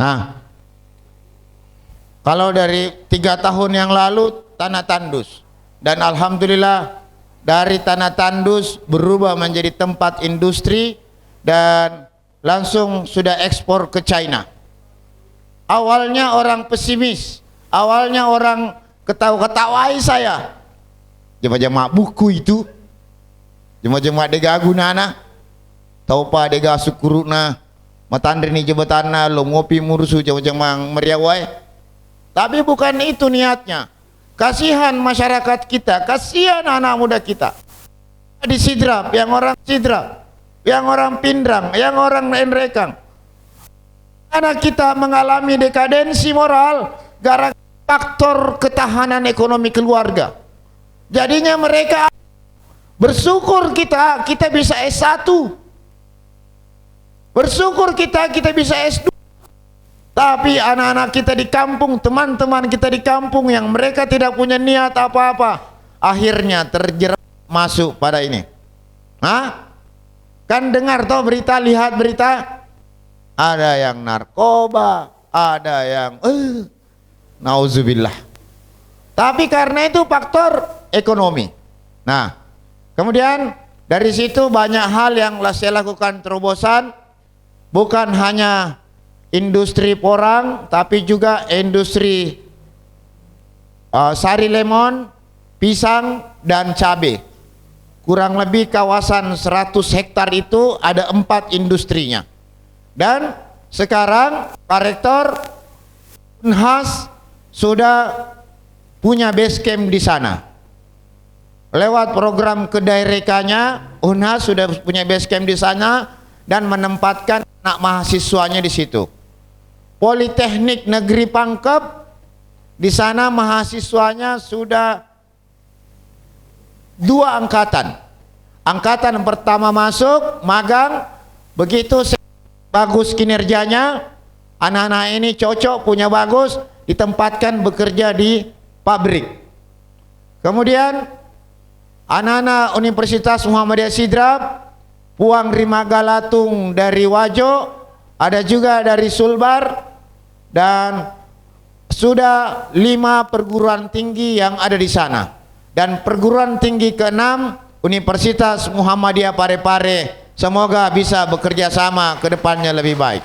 Nah, kalau dari 3 tahun yang lalu tanah tandus, dan alhamdulillah dari tanah tandus berubah menjadi tempat industri dan langsung sudah ekspor ke China. Awalnya orang pesimis, awalnya orang ketawa-ketawai saya. Jema-jema buku itu, jema-jema dega gunana, tau pa dega sukuruna, matandri ni jabatanna lo ngopi murusu jema-jema meriawai. Tapi bukan itu niatnya. Kasihan masyarakat kita, kasihan anak muda kita. Di Sidrap, yang orang Sidrap, yang orang Pindrang, yang orang Enrekang. Anak kita mengalami dekadensi moral gara-gara faktor ketahanan ekonomi keluarga. Jadinya mereka bersyukur kita bisa S1. Bersyukur kita bisa S2. Tapi anak-anak kita di kampung, teman-teman kita di kampung yang mereka tidak punya niat apa-apa, akhirnya terjerat masuk pada ini. Hah? Kan dengar toh berita, lihat berita, ada yang narkoba, ada yang nauzubillah. Tapi karena itu faktor ekonomi. Nah, kemudian dari situ banyak hal yang saya lakukan terobosan, bukan hanya industri porang, tapi juga industri sari lemon, pisang, dan cabai. Kurang lebih kawasan 100 hektar itu ada 4 industrinya. Dan sekarang Pak Rektor Unhas sudah punya base camp di sana. Lewat program kedaerakannya, Unhas sudah punya base camp di sana dan menempatkan anak mahasiswanya di situ. Politeknik Negeri Pangkep, di sana mahasiswanya sudah 2 angkatan. Angkatan pertama masuk magang, begitu bagus kinerjanya, anak-anak ini cocok, punya bagus, ditempatkan bekerja di pabrik. Kemudian anak-anak Universitas Muhammadiyah Sidrap, Puang Rimagalatung dari Wajo, ada juga dari Sulbar, dan sudah 5 perguruan tinggi yang ada di sana. Dan perguruan tinggi ke-6 Universitas Muhammadiyah Parepare, semoga bisa bekerja sama ke depannya lebih baik.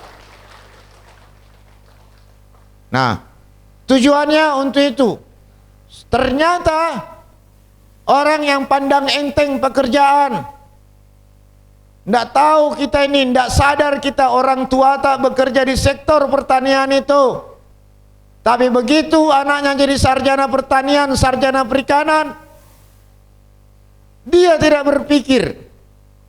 Nah, tujuannya untuk itu. Ternyata orang yang pandang enteng pekerjaan, tidak tahu kita ini, tidak sadar kita orang tua tak bekerja di sektor pertanian itu. Tapi begitu anaknya jadi sarjana pertanian, sarjana perikanan, dia tidak berpikir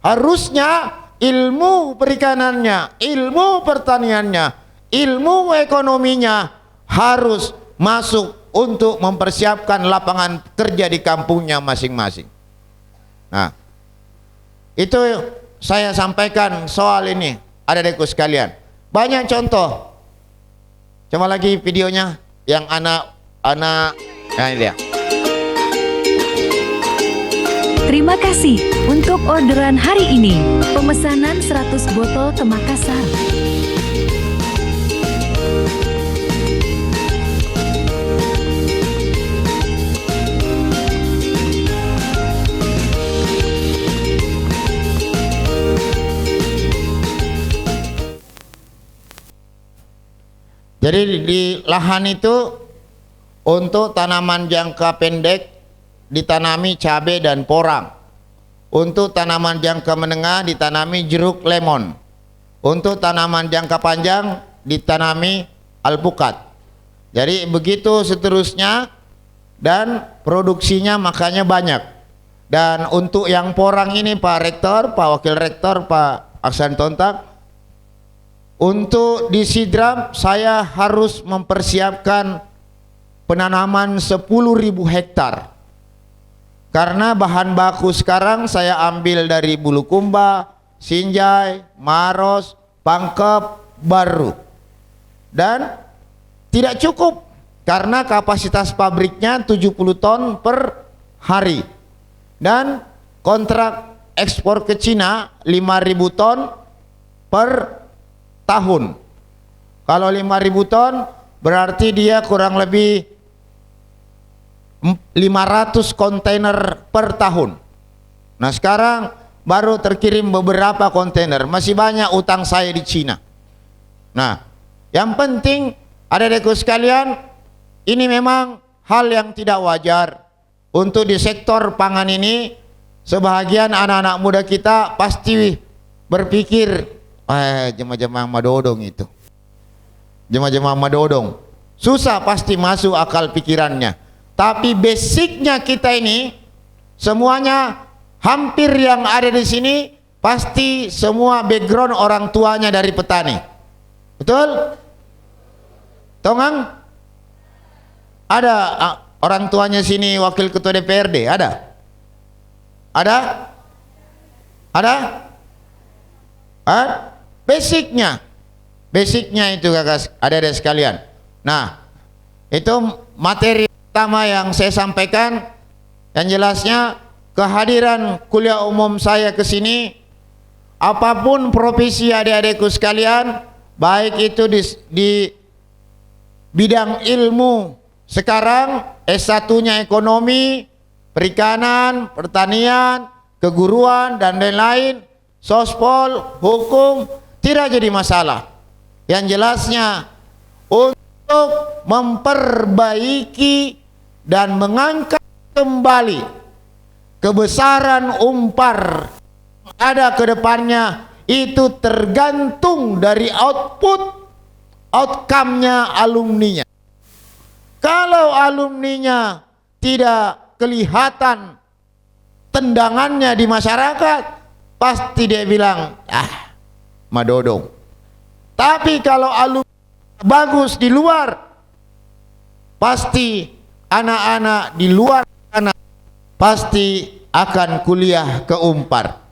harusnya ilmu perikanannya, ilmu pertaniannya, ilmu ekonominya harus masuk untuk mempersiapkan lapangan kerja di kampungnya masing-masing. Nah, itu saya sampaikan soal ini, adik-adikku sekalian. Banyak contoh. Coba lagi videonya yang anak nah ini dia. Terima kasih untuk orderan hari ini. Pemesanan 100 botol ke Makassar. Jadi di lahan itu untuk tanaman jangka pendek ditanami cabai dan porang. Untuk tanaman jangka menengah ditanami jeruk lemon. Untuk tanaman jangka panjang ditanami alpukat. Jadi begitu seterusnya, dan produksinya makanya banyak. Dan untuk yang porang ini Pak Rektor, Pak Wakil Rektor, Pak Aksan Tontak, untuk di Sidrap saya harus mempersiapkan penanaman 10.000 hektar. Karena bahan baku sekarang saya ambil dari Bulukumba, Sinjai, Maros, Pangkep, Baru. Dan tidak cukup karena kapasitas pabriknya 70 ton per hari. Dan kontrak ekspor ke Cina 5.000 ton per tahun. Kalau 5.000 ton berarti dia kurang lebih 500 kontainer per tahun. Nah sekarang baru terkirim beberapa kontainer, masih banyak utang saya di Cina. Nah yang penting adik-adikku sekalian, ini memang hal yang tidak wajar untuk di sektor pangan ini. Sebahagian anak-anak muda kita pasti berpikir jemaah-jemaah madodong itu, jemaah-jemaah madodong susah, pasti masuk akal pikirannya. Tapi basicnya kita ini semuanya hampir yang ada di sini pasti semua background orang tuanya dari petani. Betul? Tongang? Ada orang tuanya sini wakil ketua DPRD? Ada? Ada? Ada? Basicnya itu kakak adik-adik sekalian. Nah itu materi pertama yang saya sampaikan. Yang jelasnya kehadiran kuliah umum saya ke sini, apapun profesi adik-adikku sekalian, baik itu di bidang ilmu sekarang, S1-nya ekonomi, perikanan, pertanian, keguruan dan lain-lain, sospol, hukum, tidak jadi masalah. Yang jelasnya untuk memperbaiki dan mengangkat kembali kebesaran Unpar ada ke depannya, itu tergantung dari outcome-nya alumninya. Kalau alumninya tidak kelihatan tendangannya di masyarakat, pasti dia bilang madodong. Tapi kalau alumni bagus di luar, pasti anak-anak di luar sana pasti akan kuliah ke Unpar.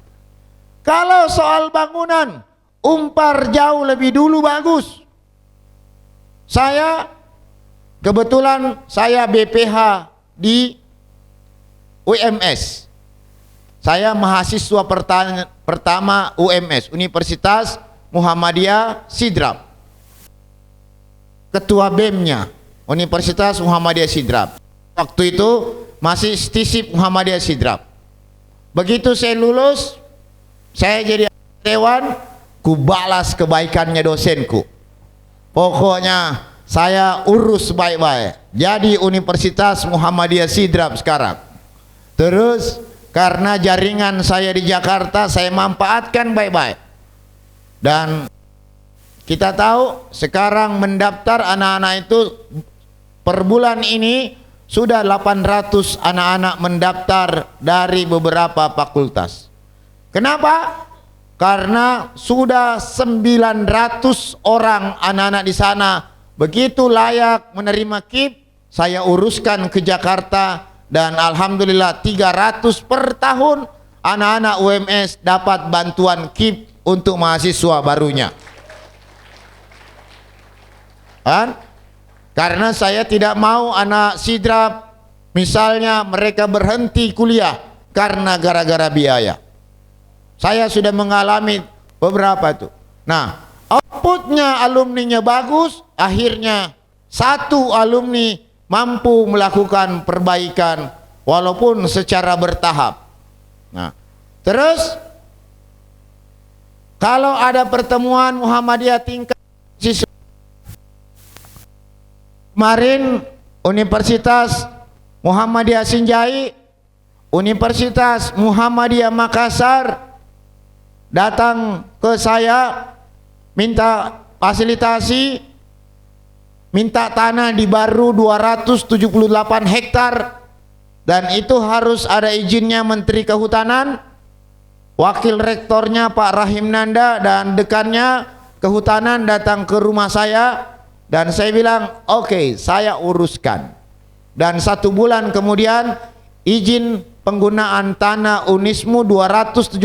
Kalau soal bangunan, Unpar jauh lebih dulu bagus. Saya kebetulan saya BPH di UMS. Saya mahasiswa pertama UMS, Universitas Muhammadiyah Sidrap. Ketua BEM-nya Universitas Muhammadiyah Sidrap. Waktu itu masih Stisip Muhammadiyah Sidrap. Begitu saya lulus, saya jadi dewan, ku balas kebaikannya dosenku. Pokoknya saya urus baik-baik. Jadi Universitas Muhammadiyah Sidrap sekarang. Terus karena jaringan saya di Jakarta, saya manfaatkan baik-baik. Dan kita tahu sekarang mendaftar anak-anak itu per bulan ini sudah 800 anak-anak mendaftar dari beberapa fakultas. Kenapa? Karena sudah 900 orang anak-anak di sana begitu layak menerima KIP, saya uruskan ke Jakarta dan alhamdulillah 300 per tahun anak-anak UMS dapat bantuan KIP untuk mahasiswa barunya. Karena saya tidak mau anak Sidrap misalnya mereka berhenti kuliah karena gara-gara biaya. Saya sudah mengalami beberapa itu. Nah, outputnya alumninya bagus, akhirnya satu alumni mampu melakukan perbaikan walaupun secara bertahap. Nah, terus kalau ada pertemuan Muhammadiyah tingkat siswa, kemarin Universitas Muhammadiyah Sinjai, Universitas Muhammadiyah Makassar datang ke saya minta fasilitasi, minta tanah di Baru 278 hektar dan itu harus ada izinnya Menteri Kehutanan. Wakil rektornya Pak Rahim Nanda dan dekannya Kehutanan datang ke rumah saya dan saya bilang oke, saya uruskan. dan 1 bulan kemudian izin penggunaan tanah Unismu 278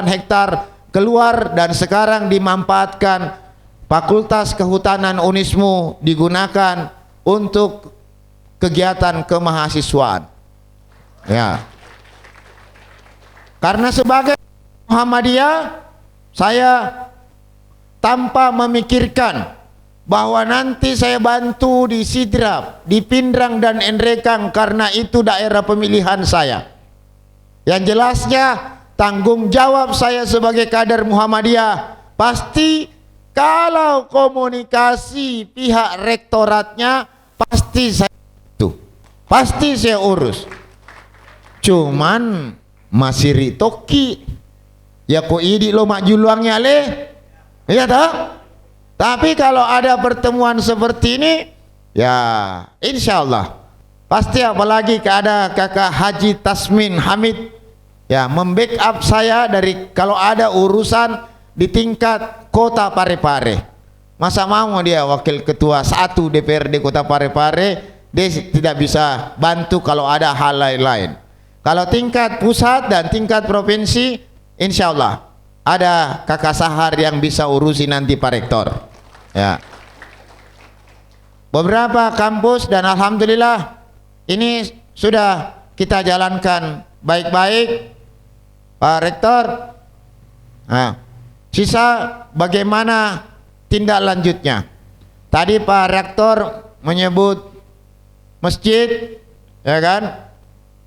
hektar keluar dan sekarang dimanfaatkan Fakultas Kehutanan Unismu digunakan untuk kegiatan kemahasiswaan. Ya. Karena sebagai Muhammadiyah saya tanpa memikirkan bahwa nanti saya bantu di Sidrap, di Pindrang dan Nrekang karena itu daerah pemilihan saya. Yang jelasnya tanggung jawab saya sebagai kader Muhammadiyah pasti kalau komunikasi pihak rektoratnya pasti saya urus. Cuman masih ritoki ya ko idi lo mak juluangnya le, iya tak? Tapi kalau ada pertemuan seperti ini, ya insya Allah pasti, apalagi ada kakak Haji Tasmin Hamid ya membackup saya dari kalau ada urusan di tingkat kota Parepare. Masa mau dia wakil ketua 1 DPRD kota Parepare, dia tidak bisa bantu kalau ada hal lain-lain. Kalau tingkat pusat dan tingkat provinsi, insya Allah ada kakak Sahar yang bisa urusi nanti Pak Rektor. Ya. Beberapa kampus dan alhamdulillah ini sudah kita jalankan baik-baik Pak Rektor. Nah, sisa bagaimana tindak lanjutnya. Tadi Pak Rektor menyebut masjid, ya kan?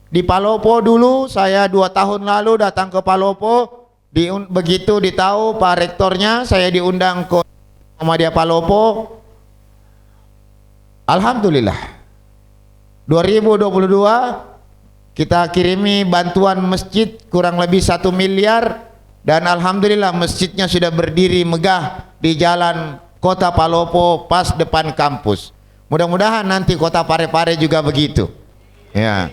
Di Palopo dulu saya 2 tahun lalu datang ke Palopo, begitu ditahu Pak Rektornya, saya diundang ke Muhammadiyah Palopo. Alhamdulillah 2022 kita kirimi bantuan masjid kurang lebih 1 miliar dan alhamdulillah masjidnya sudah berdiri megah di jalan kota Palopo pas depan kampus. Mudah-mudahan nanti kota Parepare juga begitu. Ya.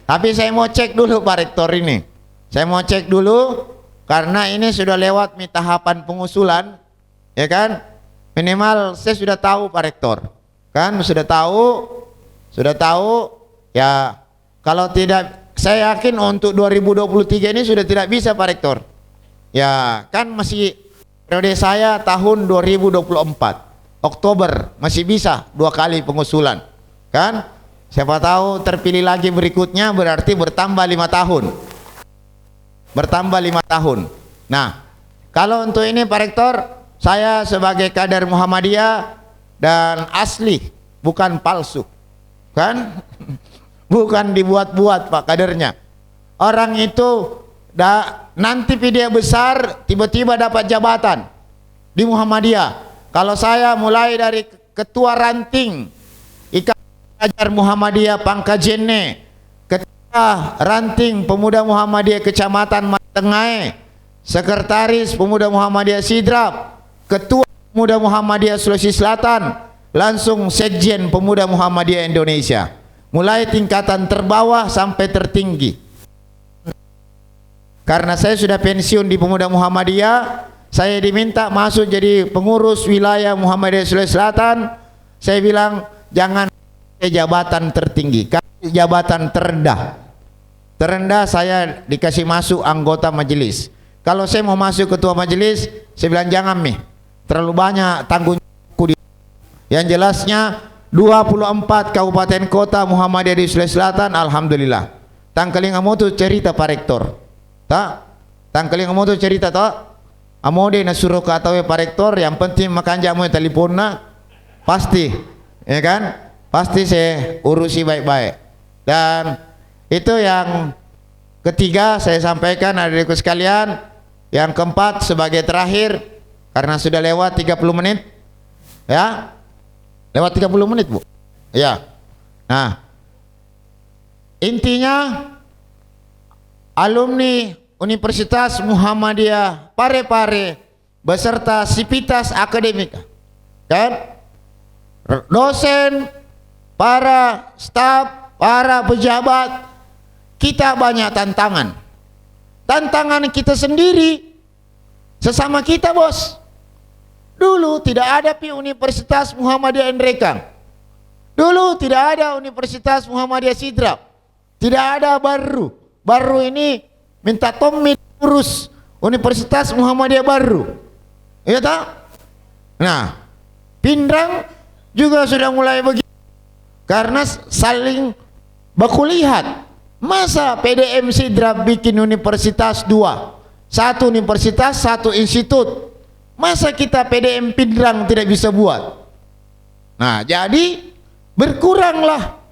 Tapi saya mau cek dulu Pak Rektor ini. Saya mau cek dulu karena ini sudah lewat tahapan pengusulan, ya kan? Minimal saya sudah tahu Pak Rektor. Kan sudah tahu ya, kalau tidak saya yakin untuk 2023 ini sudah tidak bisa Pak Rektor. Ya, kan masih periode saya tahun 2024 Oktober masih bisa 2 kali pengusulan. Kan? Siapa tahu terpilih lagi berikutnya berarti bertambah 5 tahun. Bertambah 5 tahun. Nah, kalau untuk ini Pak Rektor, saya sebagai kader Muhammadiyah dan asli, bukan palsu. Kan? Bukan dibuat-buat Pak kadernya. Orang itu nanti dia besar tiba-tiba dapat jabatan di Muhammadiyah. Kalau saya mulai dari ketua ranting Ajar Muhammadiyah Pangkajene, ketua ranting Pemuda Muhammadiyah Kecamatan Matengae, sekretaris Pemuda Muhammadiyah Sidrap, ketua Pemuda Muhammadiyah Sulawesi Selatan, langsung sekjen Pemuda Muhammadiyah Indonesia, mulai tingkatan terbawah sampai tertinggi. Karena saya sudah pensiun di Pemuda Muhammadiyah, saya diminta masuk jadi pengurus wilayah Muhammadiyah Sulawesi Selatan. Saya bilang jangan jabatan tertinggi, jabatan terendah saya dikasih masuk anggota majelis. Kalau saya mau masuk ketua majelis, saya bilang jangan terlalu banyak tanggung jawabku. Yang jelasnya 24 kabupaten kota Muhammadiyah di Sulawesi Selatan, alhamdulillah. Tangkelingamotu cerita Pak Rektor, tak? Tangkelingamotu cerita tak? Amode na suruh ke atau Pak Rektor, yang penting makan jamu teleponnya pasti, ya kan? Pasti saya urusi baik-baik. Dan itu yang ketiga saya sampaikan adik-adikku sekalian. Yang keempat sebagai terakhir, karena sudah lewat 30 menit. Ya, lewat 30 menit Bu. Ya. Nah, intinya alumni Universitas Muhammadiyah Parepare beserta sivitas akademika, kan? Dosen, para staf, para pejabat, kita banyak tantangan. Tantangan kita sendiri, sesama kita bos. Dulu tidak ada Universitas Muhammadiyah Nrekang. Dulu tidak ada Universitas Muhammadiyah Sidrap. Tidak ada baru. Baru ini minta Tommy urus Universitas Muhammadiyah baru. Iya tak? Nah, Pindrang juga sudah mulai begitu. Karena saling baku lihat. Masa PDM Sidrap bikin universitas 2? Satu universitas, satu institut. Masa kita PDM Pindrang tidak bisa buat? Nah, jadi berkuranglah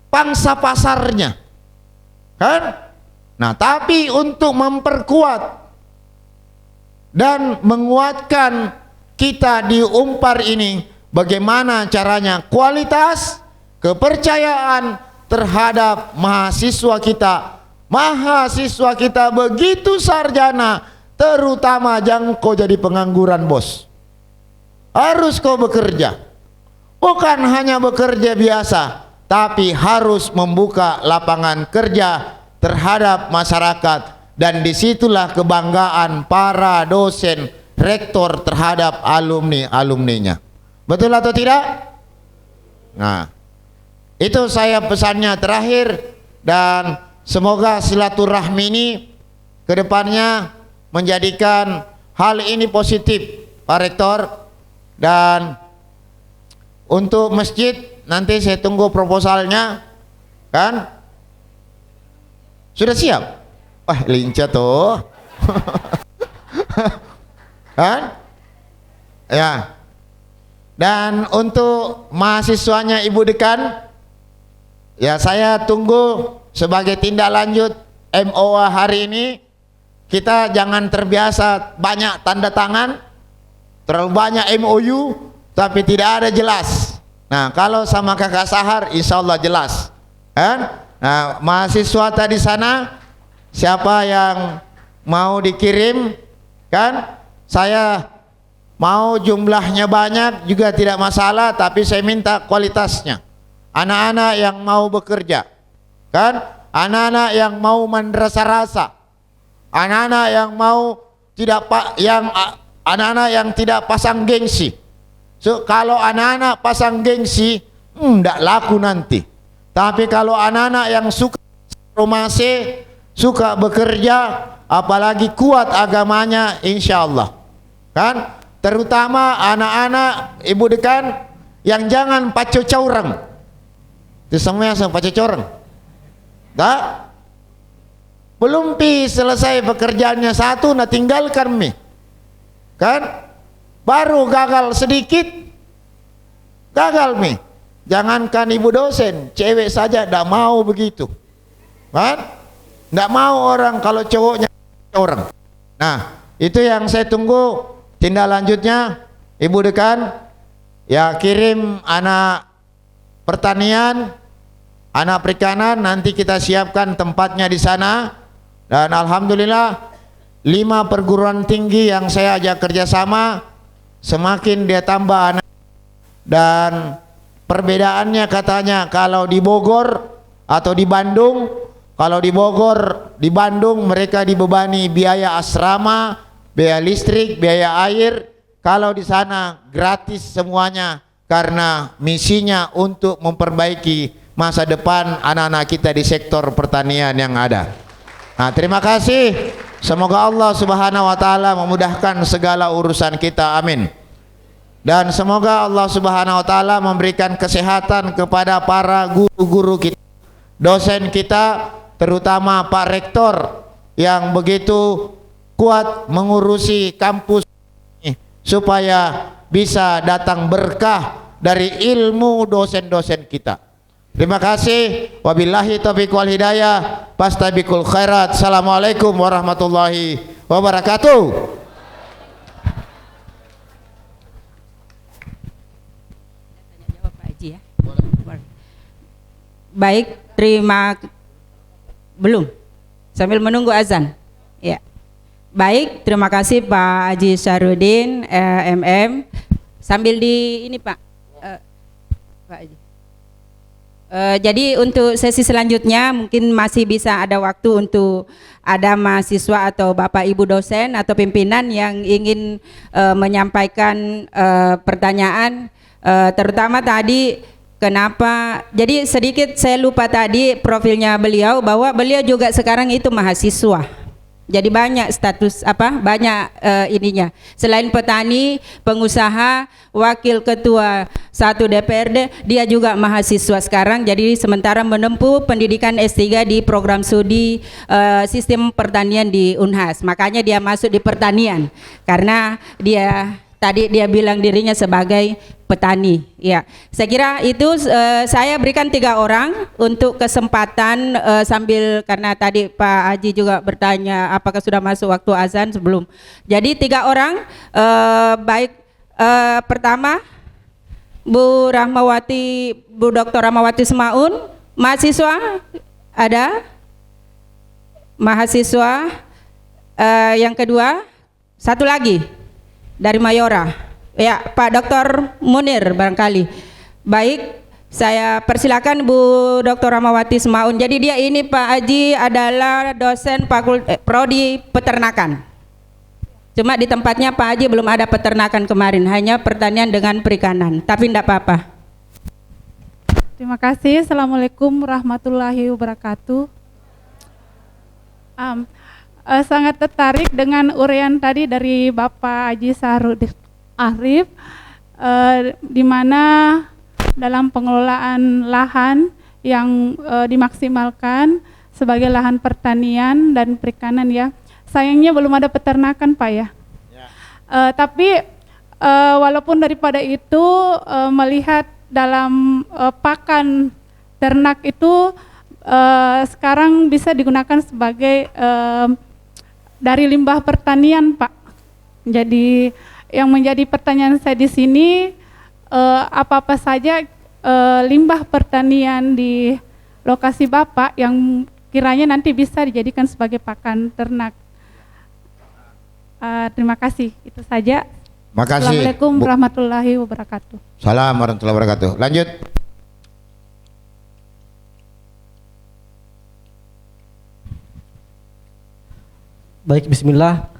pangsa pasarnya, kan? Nah, tapi untuk memperkuat dan menguatkan kita di Unpar ini, bagaimana caranya? Kualitas, kepercayaan terhadap mahasiswa kita begitu sarjana, terutama jangan kau jadi pengangguran, bos. Harus kau bekerja, bukan hanya bekerja biasa, tapi harus membuka lapangan kerja terhadap masyarakat. Dan disitulah kebanggaan para dosen, rektor terhadap alumninya. Betul atau tidak? Nah, itu saya pesannya terakhir. Dan semoga silaturahmi ini kedepannya menjadikan hal ini positif, Pak Rektor. Dan untuk masjid nanti saya tunggu proposalnya, kan? Sudah siap? Wah, lincah tuh. Kan? Ya. Dan untuk mahasiswanya Ibu Dekan, ya saya tunggu sebagai tindak lanjut MOA hari ini. Kita jangan terbiasa banyak tanda tangan, terlalu banyak MOU, tapi tidak ada jelas. Nah, kalau sama kakak Sahar, insya Allah jelas, kan? Nah, mahasiswa tadi sana, siapa yang mau dikirim, kan? Saya mau jumlahnya banyak juga tidak masalah, tapi saya minta kualitasnya. Anak-anak yang mau bekerja, kan? Anak-anak yang mau menrasa-rasa, anak-anak yang mau anak-anak yang tidak pasang gengsi. So, kalau anak-anak pasang gengsi, tidak laku nanti. Tapi kalau anak-anak yang suka formasi, suka bekerja, apalagi kuat agamanya, insya Allah, kan? Terutama anak-anak Ibu Dekan yang jangan pacu caurang. Itu semuanya sama pacu caurang. Tak? Belum selesai pekerjaannya satu, nah tinggalkan mi. Kan? Baru gagal sedikit, gagal mi. Jangankan ibu dosen, cewek saja tidak mau begitu, kan? Tidak mau orang kalau cowoknya orang. Nah, itu yang saya tunggu tindak lanjutnya. Ibu Dekan, ya kirim anak pertanian, anak perikanan, nanti kita siapkan tempatnya di sana. Dan alhamdulillah 5 perguruan tinggi yang saya ajak kerjasama, semakin dia tambah anak. Dan perbedaannya katanya kalau di Bogor atau di Bandung, kalau di Bogor, di Bandung mereka dibebani biaya asrama, biaya listrik, biaya air. Kalau di sana gratis semuanya, karena misinya untuk memperbaiki masa depan anak-anak kita di sektor pertanian yang ada. Nah, terima kasih. Semoga Allah Subhanahu wa taala memudahkan segala urusan kita. Amin. Dan semoga Allah Subhanahu wa taala memberikan kesehatan kepada para guru-guru kita, dosen kita, terutama Pak Rektor yang begitu kuat mengurusi kampus ini supaya bisa datang berkah dari ilmu dosen-dosen kita. Terima kasih. Wabillahi taufiq wal hidayah. Fastabiqul khairat. Assalamualaikum warahmatullahi wabarakatuh. Baik, belum. Sambil menunggu azan. Ya. Baik, terima kasih Pak Haji Syarudin, MM. Sambil di ini Pak, Pak Haji. Jadi untuk sesi selanjutnya mungkin masih bisa ada waktu untuk ada mahasiswa atau Bapak Ibu dosen atau pimpinan yang ingin menyampaikan pertanyaan, terutama tadi kenapa, jadi sedikit saya lupa tadi profilnya beliau bahwa beliau juga sekarang itu mahasiswa. Jadi banyak status banyak ininya. Selain petani, pengusaha, wakil ketua 1 DPRD, dia juga mahasiswa sekarang. Jadi sementara menempuh pendidikan S3 di program studi sistem pertanian di Unhas. Makanya dia masuk di pertanian karena tadi dia bilang dirinya sebagai petani. Ya, saya kira itu saya berikan 3 orang untuk kesempatan sambil karena tadi Pak Haji juga bertanya apakah sudah masuk waktu azan sebelum. Jadi 3 orang baik pertama Bu Dr. Rahmawati Semaun, mahasiswa ada, mahasiswa yang kedua, satu lagi dari Mayora, ya Pak Dr. Munir barangkali. Baik, saya persilakan Bu Dr. Rahmawati Semaun. Jadi dia ini Pak Haji adalah dosen prodi peternakan. Cuma di tempatnya Pak Haji belum ada peternakan kemarin, hanya pertanian dengan perikanan. Tapi tidak apa-apa. Terima kasih. Assalamualaikum warahmatullahi wabarakatuh. Sangat tertarik dengan uraian tadi dari Bapak Haji Sahrudin Arif, di mana dalam pengelolaan lahan yang dimaksimalkan sebagai lahan pertanian dan perikanan ya. Sayangnya belum ada peternakan Pak ya. Tapi walaupun daripada itu melihat dalam pakan ternak itu sekarang bisa digunakan sebagai dari limbah pertanian Pak. Jadi yang menjadi pertanyaan saya di sini apa-apa saja limbah pertanian di lokasi Bapak yang kiranya nanti bisa dijadikan sebagai pakan ternak. Terima kasih, itu saja. Makasih. Assalamualaikum warahmatullahi wabarakatuh. Salam warahmatullahi wabarakatuh. Lanjut. Baik, bismillah.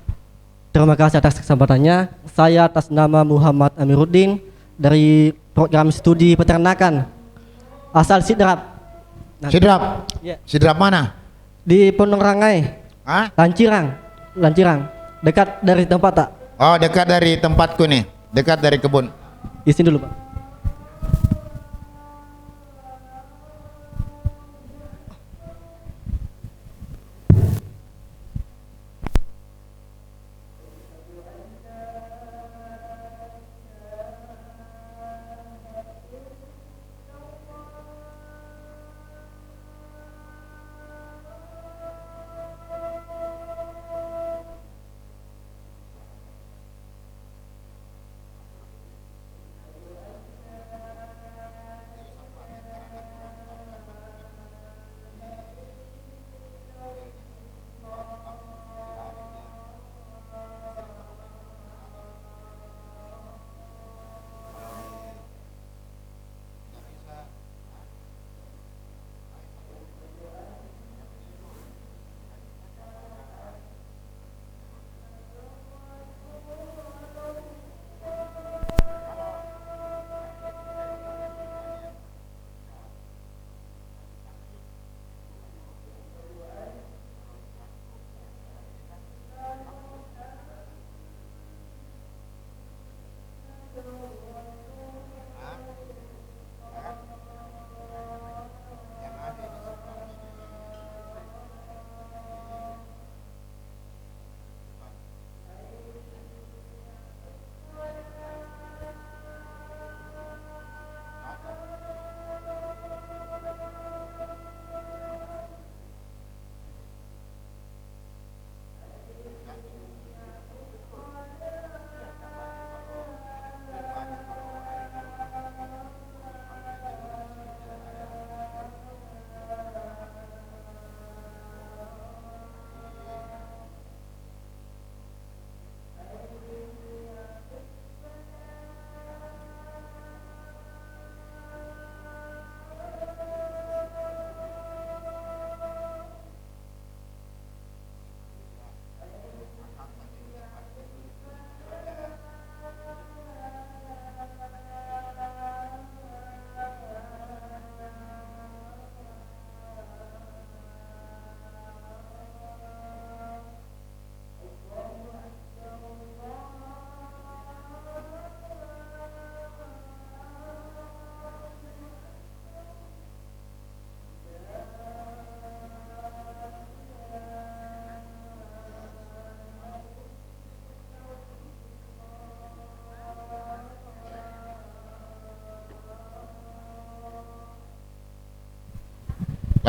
Terima kasih atas kesempatannya. Saya atas nama Muhammad Amiruddin dari program studi peternakan asal Sidrap. Sidrap. Ya. Sidrap mana? Di Pondok Rangai. Hah? Lancirang. Dekat dari tempat tak? Oh, dekat dari tempatku nih. Dekat dari kebun. Izin dulu, Pak.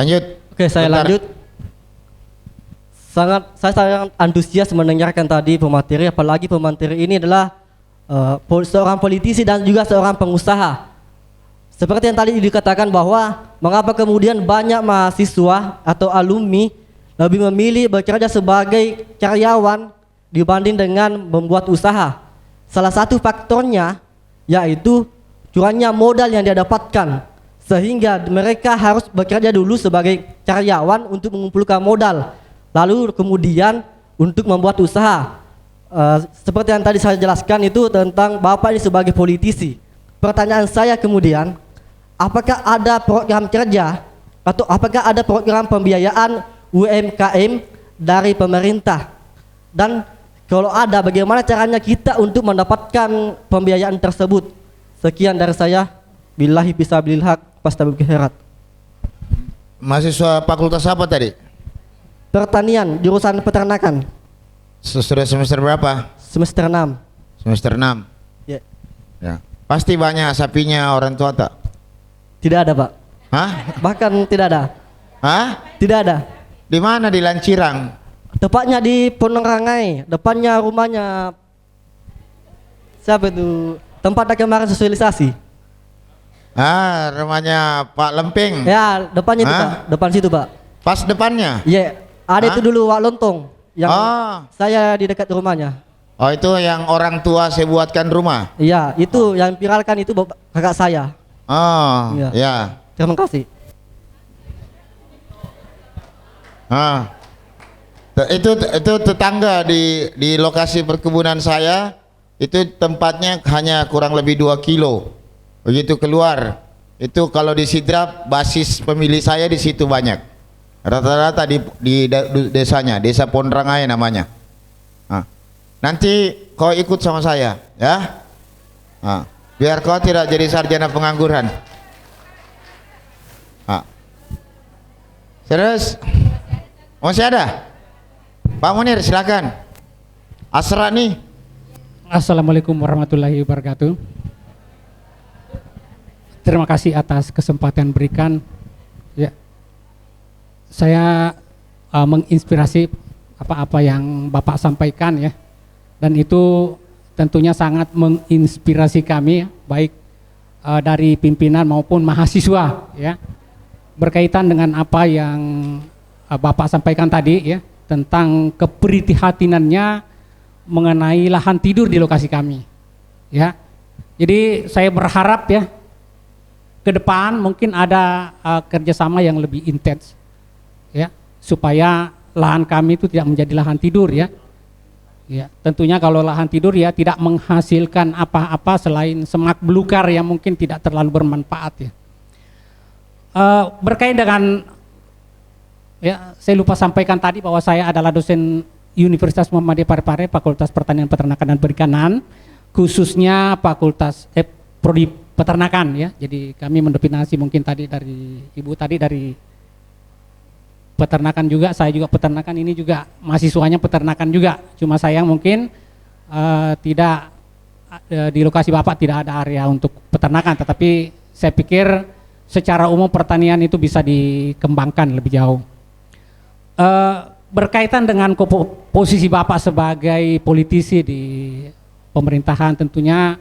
Lanjut. Oke, saya Bentar. lanjut. Saya sangat antusias mendengarkan tadi pemateri, apalagi pemateri ini adalah seorang politisi dan juga seorang pengusaha. Seperti yang tadi dikatakan bahwa mengapa kemudian banyak mahasiswa atau alumni lebih memilih bekerja sebagai karyawan dibanding dengan membuat usaha. Salah satu faktornya yaitu kurangnya modal yang dia dapatkan, sehingga mereka harus bekerja dulu sebagai karyawan untuk mengumpulkan modal, lalu kemudian untuk membuat usaha. Seperti yang tadi saya jelaskan itu tentang Bapak ini sebagai politisi. Pertanyaan saya kemudian, apakah ada program kerja atau apakah ada program pembiayaan UMKM dari pemerintah? Dan kalau ada, bagaimana caranya kita untuk mendapatkan pembiayaan tersebut? Sekian dari saya. Billahi fisabilil haq, fastabiqul khairat. Mahasiswa fakultas apa tadi? Pertanian, jurusan peternakan. Sudah semester berapa? Semester 6. Semester 6. Ya. Ya. Pasti banyak sapinya orang tua tak? Tidak ada, Pak. Hah? Bahkan tidak ada. Hah? Tidak ada. Di mana? Di Lancirang? Tepatnya di Pondok Rangai, depannya rumahnya siapa itu? Tempat kemarin sosialisasi. Ah, rumahnya Pak Lemping. Ya, depannya itu, Hah? Pak. Depan situ, Pak. Pas depannya? Iya, ada Hah? itu dulu Wak Lontong yang Oh. saya di dekat rumahnya. Oh, itu yang orang tua saya buatkan rumah. Iya, itu yang viralkan itu kakak saya. Oh, Iya. ya. Terima kasih. Ah. Itu tetangga di lokasi perkebunan saya, itu tempatnya hanya kurang lebih 2 kilo. Begitu keluar, itu kalau di Sidrap basis pemilih saya di situ banyak. Rata-rata di desanya, Desa Pondrangai namanya. Ah. Nanti kau ikut sama saya, ya. Ah. Biar kau tidak jadi sarjana pengangguran. Ah. Terus masih ada? Pak Munir, silakan. Asra nih. Assalamualaikum warahmatullahi wabarakatuh. Terima kasih atas kesempatan berikan. Ya, saya menginspirasi apa-apa yang Bapak sampaikan ya, dan itu tentunya sangat menginspirasi kami, baik dari pimpinan maupun mahasiswa ya, berkaitan dengan apa yang Bapak sampaikan tadi ya, tentang keprihatinannya mengenai lahan tidur di lokasi kami ya. Jadi saya berharap ya ke depan mungkin ada kerjasama yang lebih intens ya, supaya lahan kami itu tidak menjadi lahan tidur ya. Ya, tentunya kalau lahan tidur ya tidak menghasilkan apa-apa selain semak belukar yang mungkin tidak terlalu bermanfaat ya. Berkait dengan ya, saya lupa sampaikan tadi bahwa saya adalah dosen Universitas Muhammadiyah Parepare, Fakultas Pertanian, Peternakan dan Perikanan, khususnya Fakultas Prodi Peternakan ya. Jadi kami mendominasi mungkin tadi dari Ibu tadi dari peternakan juga, saya juga peternakan, ini juga mahasiswanya peternakan juga. Cuma sayang mungkin tidak di lokasi Bapak tidak ada area untuk peternakan, tetapi saya pikir secara umum pertanian itu bisa dikembangkan lebih jauh. Berkaitan dengan posisi Bapak sebagai politisi di pemerintahan, tentunya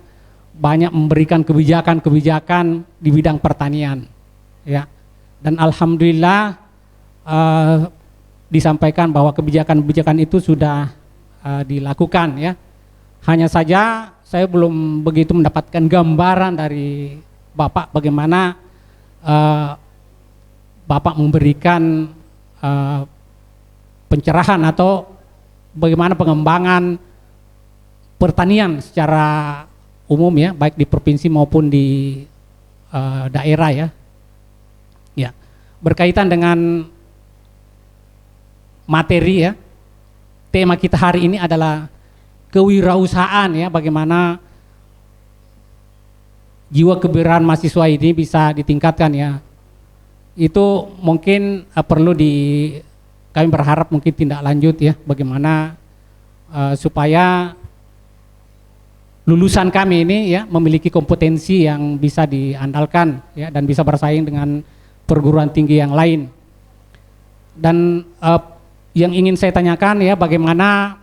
banyak memberikan kebijakan-kebijakan di bidang pertanian ya, dan alhamdulillah disampaikan bahwa kebijakan-kebijakan itu sudah dilakukan ya. Hanya saja saya belum begitu mendapatkan gambaran dari Bapak bagaimana Bapak memberikan pencerahan atau bagaimana pengembangan pertanian secara umum ya, baik di provinsi maupun di daerah ya. Ya, berkaitan dengan materi ya, tema kita hari ini adalah kewirausahaan ya, bagaimana jiwa kewirausahaan mahasiswa ini bisa ditingkatkan ya. Itu mungkin perlu kami berharap mungkin tindak lanjut ya, bagaimana supaya lulusan kami ini ya memiliki kompetensi yang bisa diandalkan ya, dan bisa bersaing dengan perguruan tinggi yang lain Dan yang ingin saya tanyakan ya, bagaimana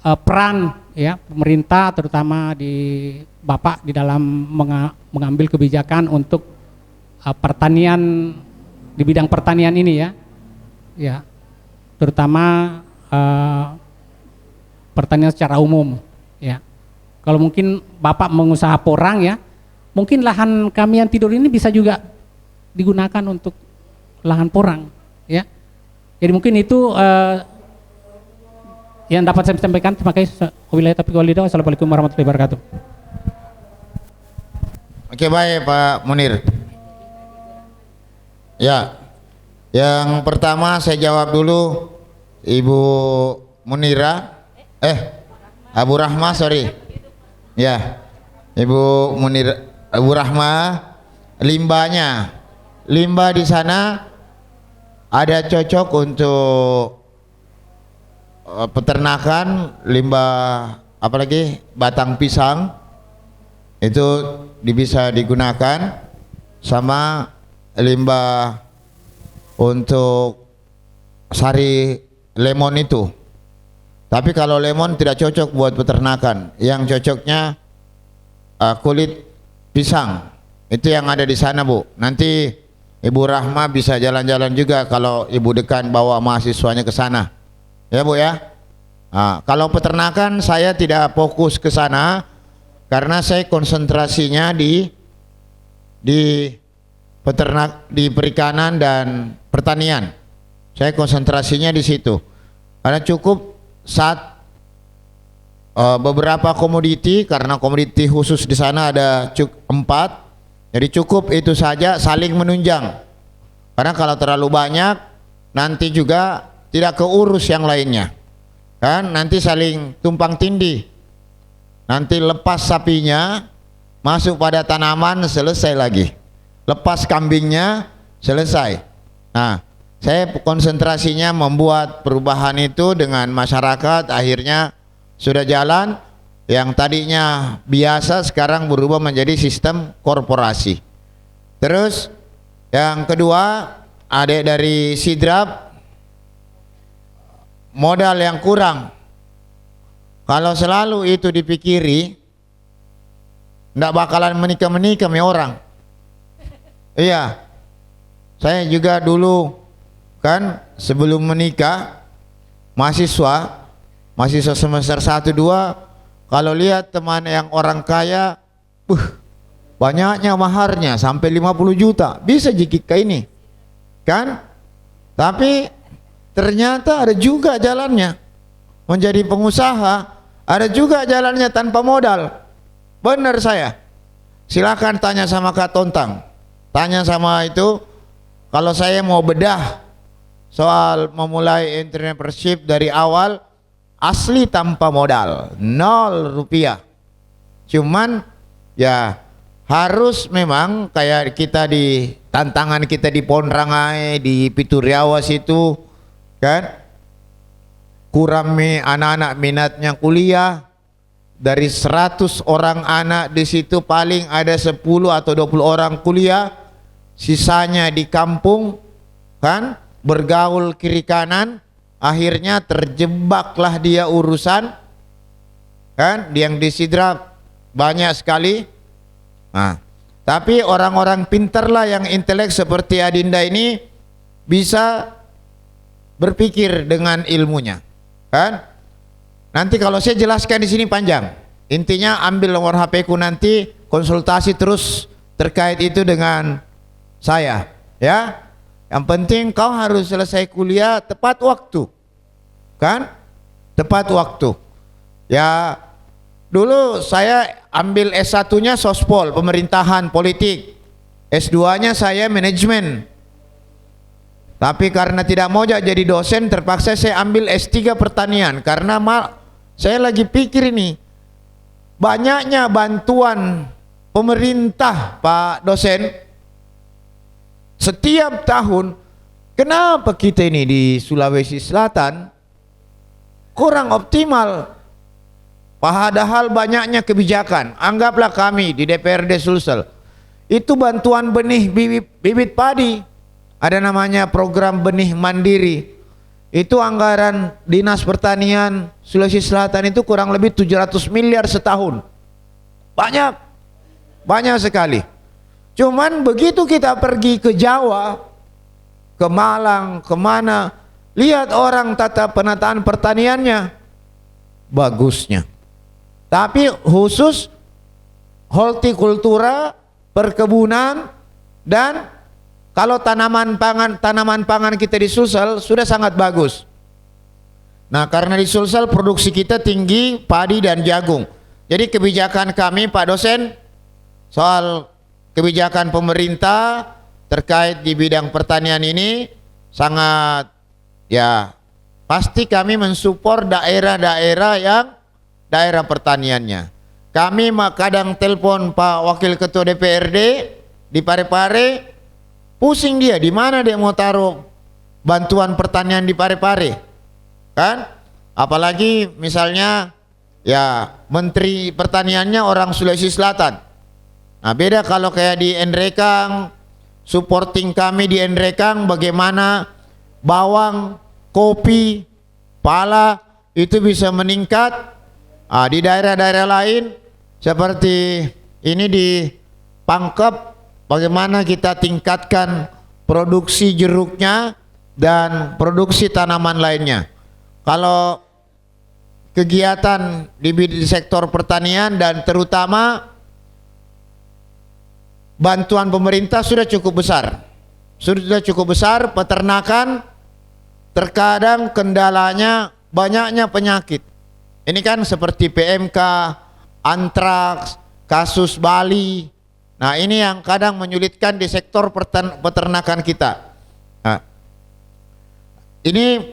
peran ya pemerintah terutama di Bapak di dalam mengambil kebijakan untuk pertanian di bidang pertanian ini ya terutama pertanian secara umum ya. Kalau mungkin Bapak mengusaha porang ya, mungkin lahan kami yang tidur ini bisa juga digunakan untuk lahan porang ya. Jadi mungkin itu yang dapat saya sampaikan. Terima kasih. Wabillahi taufiq wal hidayah. Wassalamualaikum warahmatullahi wabarakatuh. Oke, baik Pak Munir. Ya, yang pertama saya jawab dulu Ibu Munira, Abu Rahma, sorry. Ya, Ibu Munira, Abu Rahma, limbah di sana ada cocok untuk peternakan, limbah apalagi batang pisang itu bisa digunakan, sama limbah untuk sari lemon itu. Tapi kalau lemon tidak cocok buat peternakan, yang cocoknya kulit pisang. Itu yang ada di sana, Bu. Nanti Ibu Rahma bisa jalan-jalan juga kalau Ibu Dekan bawa mahasiswanya ke sana. Ya, Bu ya. Nah, kalau peternakan saya tidak fokus ke sana karena saya konsentrasinya di peternak, di perikanan dan pertanian. Saya konsentrasinya di situ. Karena cukup beberapa komoditi, karena komoditi khusus di sana ada 4. Jadi cukup itu saja, saling menunjang. Karena kalau terlalu banyak nanti juga tidak keurus yang lainnya. Kan nanti saling tumpang tindih. Nanti lepas sapinya masuk pada tanaman, selesai lagi. Lepas kambingnya, selesai. Nah, saya konsentrasinya membuat perubahan itu dengan masyarakat, akhirnya sudah jalan. Yang tadinya biasa sekarang berubah menjadi sistem korporasi. Terus yang kedua, adik dari Sidrap, modal yang kurang. Kalau selalu itu dipikiri, ndak bakalan menikah sama orang. Iya, saya juga dulu kan sebelum menikah mahasiswa semester 1-2, kalau lihat teman yang orang kaya, banyaknya maharnya sampai 50 juta, bisa jikik ke ini, kan? Tapi ternyata ada juga jalannya menjadi pengusaha, ada juga jalannya tanpa modal. Benar saya. Silakan tanya sama Kak Tontang. Tanya sama itu, kalau saya mau bedah soal memulai entrepreneurship dari awal, asli tanpa modal, 0 rupiah. Cuman ya harus memang kayak kita di tantangan kita di Ponrangai, di Pituriawa situ, kan? Kurami anak-anak minatnya kuliah. Dari 100 orang anak di situ paling ada 10 atau 20 orang kuliah. Sisanya di kampung, kan, bergaul kiri kanan, akhirnya terjebaklah dia urusan, kan, yang di Sidrap banyak sekali. Nah, tapi orang-orang pintarlah yang intelek seperti Adinda ini bisa berpikir dengan ilmunya, kan. Nanti kalau saya jelaskan di sini panjang. Intinya ambil nomor HP ku nanti, konsultasi terus terkait itu dengan saya, ya. Yang penting kau harus selesai kuliah tepat waktu, kan? Tepat waktu. Ya, dulu saya ambil S1-nya Sospol, pemerintahan politik. S2-nya saya manajemen. Tapi karena tidak mau jadi dosen, terpaksa saya ambil S3 pertanian. Karena saya lagi pikir ini, banyaknya bantuan pemerintah, Pak dosen, setiap tahun. Kenapa kita ini di Sulawesi Selatan kurang optimal? Padahal banyaknya kebijakan. Anggaplah kami di DPRD Sulsel, itu bantuan benih bibit padi ada namanya program benih mandiri. Itu anggaran Dinas Pertanian Sulawesi Selatan itu kurang lebih 700 miliar setahun. Banyak sekali. Cuman begitu kita pergi ke Jawa, ke Malang, kemana, lihat orang tata penataan pertaniannya, bagusnya. Tapi khusus hortikultura, perkebunan, dan kalau tanaman pangan kita di Sulsel sudah sangat bagus. Nah, karena di Sulsel produksi kita tinggi padi dan jagung. Jadi kebijakan kami, Pak dosen, soal kebijakan pemerintah terkait di bidang pertanian ini sangat, ya pasti kami mensupport daerah-daerah yang daerah pertaniannya. Kami kadang telepon Pak Wakil Ketua DPRD di Parepare, pusing dia di mana dia mau taruh bantuan pertanian di Parepare, kan? Apalagi misalnya ya Menteri Pertaniannya orang Sulawesi Selatan. Nah, beda kalau kayak di Enrekang, supporting kami di Enrekang bagaimana bawang, kopi, pala itu bisa meningkat. Di daerah-daerah lain seperti ini di Pangkep, bagaimana kita tingkatkan produksi jeruknya dan produksi tanaman lainnya. Kalau kegiatan di sektor pertanian dan terutama bantuan pemerintah sudah cukup besar. Peternakan terkadang kendalanya banyaknya penyakit. Ini kan seperti PMK, antraks, kasus Bali. Nah, ini yang kadang menyulitkan di sektor peternakan kita. Nah, ini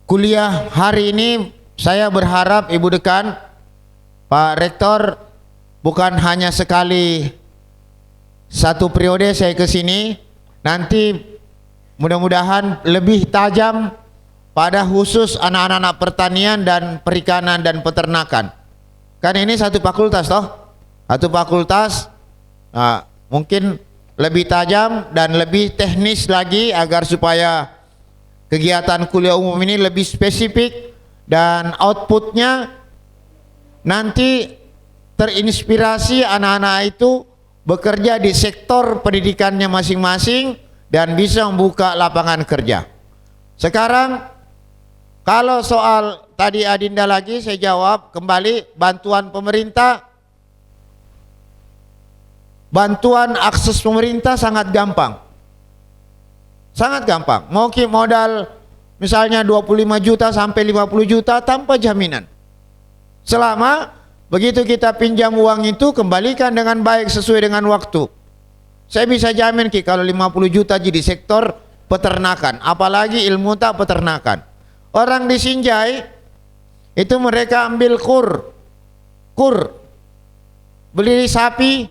kuliah hari ini saya berharap Ibu Dekan, Pak Rektor, bukan hanya sekali satu periode saya ke sini, nanti mudah-mudahan lebih tajam pada khusus anak-anak pertanian dan perikanan dan peternakan. Kan ini satu fakultas toh? Satu fakultas, nah, mungkin lebih tajam dan lebih teknis lagi agar supaya kegiatan kuliah umum ini lebih spesifik dan outputnya nanti terinspirasi anak-anak itu bekerja di sektor pendidikannya masing-masing dan bisa membuka lapangan kerja. Sekarang kalau soal tadi Adinda lagi saya jawab kembali, bantuan pemerintah, bantuan akses pemerintah sangat gampang. Sangat gampang. Mau modal misalnya 25 juta sampai 50 juta tanpa jaminan. Selama begitu kita pinjam uang itu kembalikan dengan baik sesuai dengan waktu. Saya bisa jamin kalau 50 juta di sektor peternakan, apalagi ilmu tak peternakan. Orang di Sinjai itu mereka ambil kur beli sapi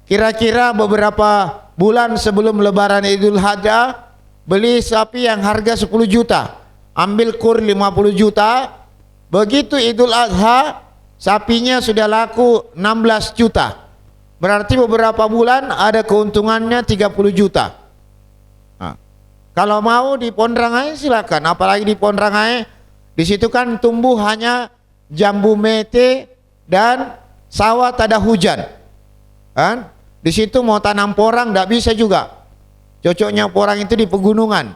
kira-kira beberapa bulan sebelum lebaran Idul Adha, beli sapi yang harga 10 juta, ambil kur 50 juta, begitu Idul Adha sapinya sudah laku 16 juta, berarti beberapa bulan ada keuntungannya 30 juta. Kalau mau di Pondrangai silakan, apalagi di Pondrangai di situ kan tumbuh hanya jambu mete dan sawah tak ada hujan, kan? Di situ mau tanam porang tidak bisa juga. Cocoknya porang itu di pegunungan,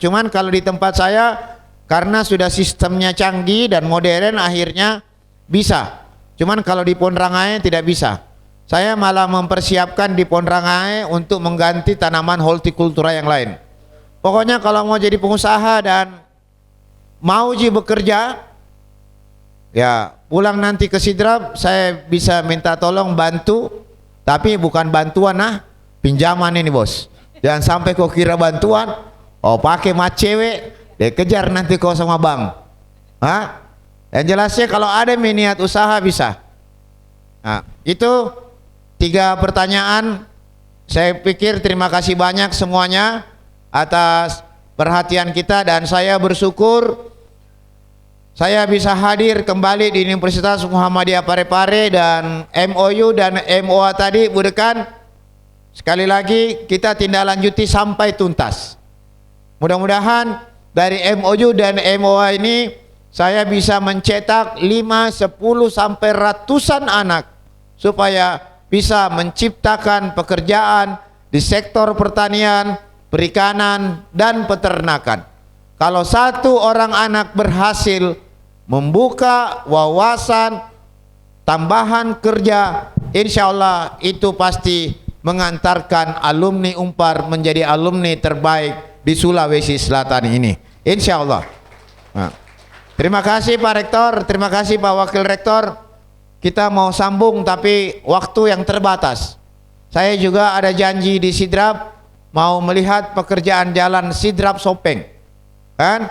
Cuman kalau di tempat saya karena sudah sistemnya canggih dan modern akhirnya bisa. Cuman kalau di Pondrangai tidak bisa. Saya malah mempersiapkan di Pondrangai untuk mengganti tanaman hortikultura yang lain. Pokoknya kalau mau jadi pengusaha dan mau bekerja, ya pulang nanti ke Sidrap saya bisa minta tolong bantu, tapi bukan bantuan pinjaman ini bos. Jangan sampai kau kira bantuan, pakai mat cewek, dia kejar nanti kau sama bank. Yang jelasnya kalau ada niat usaha bisa. Nah, itu 3 pertanyaan. Saya pikir terima kasih banyak semuanya atas perhatian kita dan saya bersyukur saya bisa hadir kembali di Universitas Muhammadiyah Parepare dan MOU dan MOA tadi Bu Dekan Sekali lagi kita tindak lanjuti sampai tuntas. Mudah-mudahan dari MOU dan MOA ini saya bisa mencetak 5, 10 sampai ratusan anak supaya bisa menciptakan pekerjaan di sektor pertanian, perikanan dan peternakan. Kalau satu orang anak berhasil membuka wawasan tambahan kerja, insya Allah itu pasti mengantarkan alumni Unpar menjadi alumni terbaik di Sulawesi Selatan ini, insya Allah. Nah, terima kasih Pak Rektor, terima kasih Pak Wakil Rektor. Kita mau sambung tapi waktu yang terbatas. Saya juga ada janji di Sidrap mau melihat pekerjaan jalan Sidrap Sopeng, kan?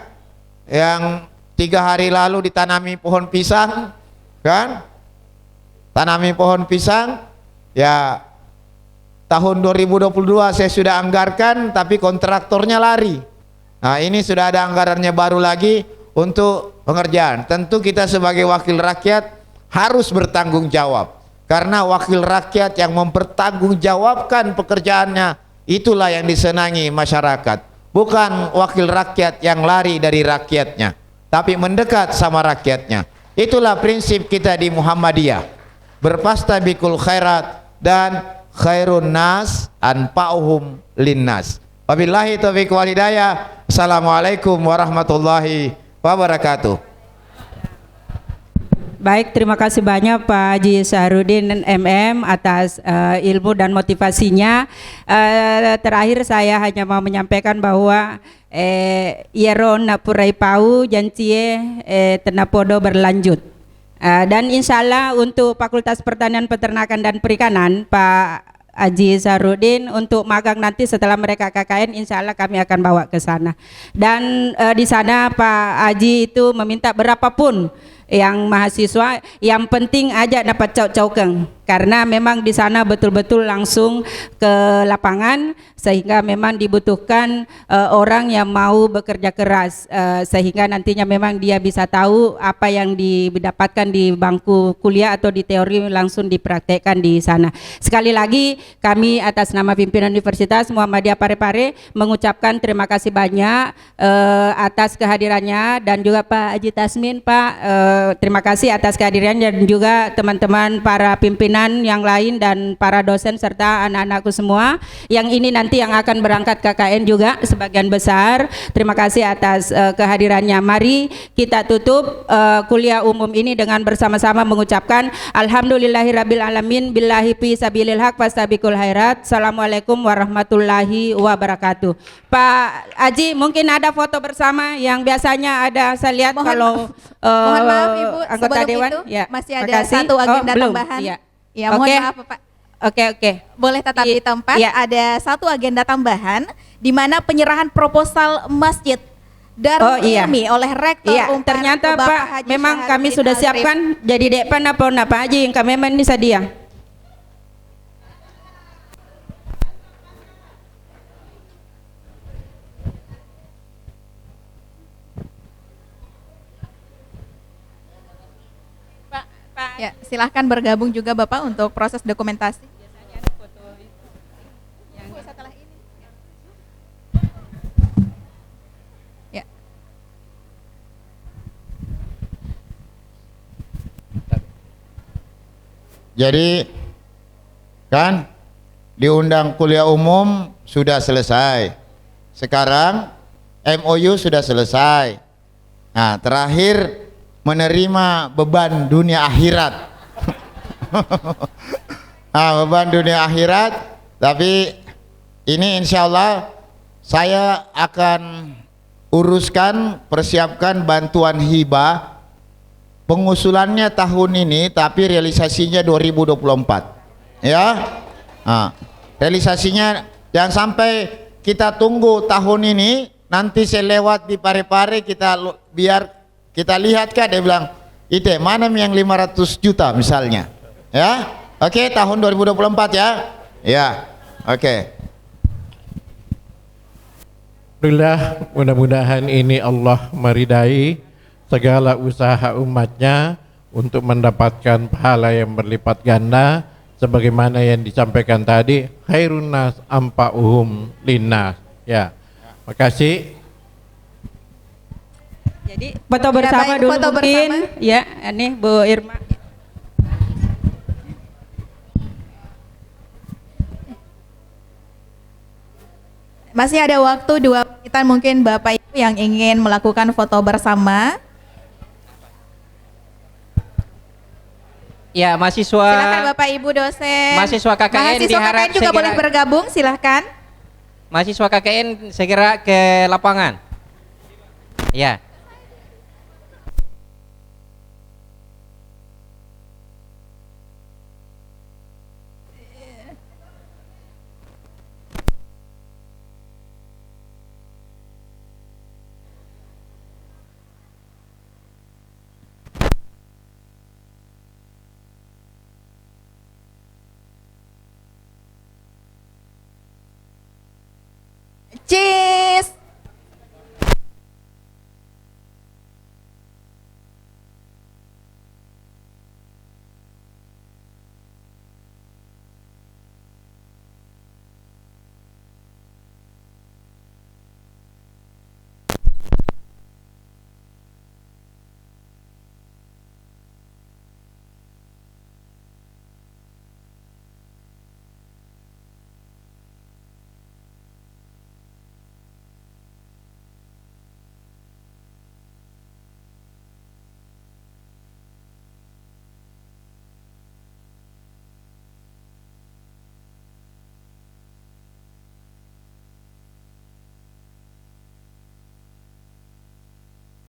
Yang 3 hari lalu ditanami pohon pisang, kan? Tanami pohon pisang, ya. Tahun 2022 saya sudah anggarkan tapi kontraktornya lari. Nah, ini sudah ada anggarannya baru lagi untuk pengerjaan. Tentu kita sebagai wakil rakyat harus bertanggung jawab. Karena wakil rakyat yang mempertanggungjawabkan pekerjaannya itulah yang disenangi masyarakat. Bukan wakil rakyat yang lari dari rakyatnya, tapi mendekat sama rakyatnya. Itulah prinsip kita di Muhammadiyah. Berfastabikul khairat dan khairun nas anfa'uhum linnas. Wabillahi taufiq wal hidayah. Assalamualaikum warahmatullahi wabarakatuh. Baik, terima kasih banyak Pak Haji Syahrudin MM atas ilmu dan motivasinya. Terakhir saya hanya mau menyampaikan bahwa Yeron Napurai Pau Jancie Tenapodo berlanjut. Dan insya Allah untuk Fakultas Pertanian, Peternakan dan Perikanan Pak Haji Syahrudin untuk magang nanti setelah mereka KKN, insya Allah kami akan bawa ke sana. Dan di sana Pak Haji itu meminta berapapun yang mahasiswa, yang penting aja dapat cau-caukeng, karena memang di sana betul-betul langsung ke lapangan, sehingga memang dibutuhkan orang yang mau bekerja keras, sehingga nantinya memang dia bisa tahu apa yang didapatkan di bangku kuliah atau di teori langsung dipraktekkan di sana. Sekali lagi kami atas nama pimpinan Universitas Muhammadiyah Parepare mengucapkan terima kasih banyak atas kehadirannya, dan juga Pak Haji Tasmin, Pak terima kasih atas kehadirannya, dan juga teman-teman para pimpinan yang lain dan para dosen serta anak-anakku semua yang ini nanti yang akan berangkat KKN juga sebagian besar. Terima kasih atas kehadirannya. Mari kita tutup kuliah umum ini dengan bersama-sama mengucapkan alhamdulillahirabbil alamin billahi fi sabilil haq fastabiqul khairat. Assalamualaikum warahmatullahi wabarakatuh. Pak Haji, mungkin ada foto bersama yang biasanya ada, saya lihat kalau mohon maaf Ibu, anggota sebelum dewan itu ya, masih ada makasih. satu agenda belum. tambahan. Ya, Ya, mohon maaf Pak. Oke. Boleh tetap di tempat. Ya. Ada satu agenda tambahan di mana penyerahan proposal masjid Darul Ilmi oleh Rektor Unpar. Ternyata Bapak Pak, Haji memang Syahrudin kami sudah Arif. siapkan jadi depan apa Pak Haji yang kami memang ini sedia. Ya, silahkan bergabung juga Bapak untuk proses dokumentasi. Setelah ini. Ya. Jadi kan diundang kuliah umum sudah selesai. Sekarang MOU sudah selesai. Nah, terakhir menerima beban dunia akhirat. Nah, beban dunia akhirat. Tapi ini insya Allah saya akan uruskan, persiapkan bantuan hibah. Pengusulannya tahun ini tapi realisasinya 2024 ya. Nah, realisasinya jangan sampai kita tunggu tahun ini, nanti saya lewat di Parepare biar kita lihat kan, dia bilang ite mana yang 500 juta misalnya ya. Oke, tahun 2024 ya. Ya, oke. Alhamdulillah, mudah-mudahan ini Allah meridai segala usaha umatnya untuk mendapatkan pahala yang berlipat ganda sebagaimana yang disampaikan tadi, khairun nas anfa'uhum linnas. Ya. Makasih. Jadi foto bersama baik, dulu foto mungkin. bersama. Ya, ini Bu Irma. Masih ada waktu 2 menitan, mungkin Bapak Ibu yang ingin melakukan foto bersama. Ya, mahasiswa. Silakan Bapak Ibu dosen. Mahasiswa KKN Mahasiswa diharap KKN juga segera- boleh bergabung, silahkan. Mahasiswa KKN segera ke lapangan. Ya.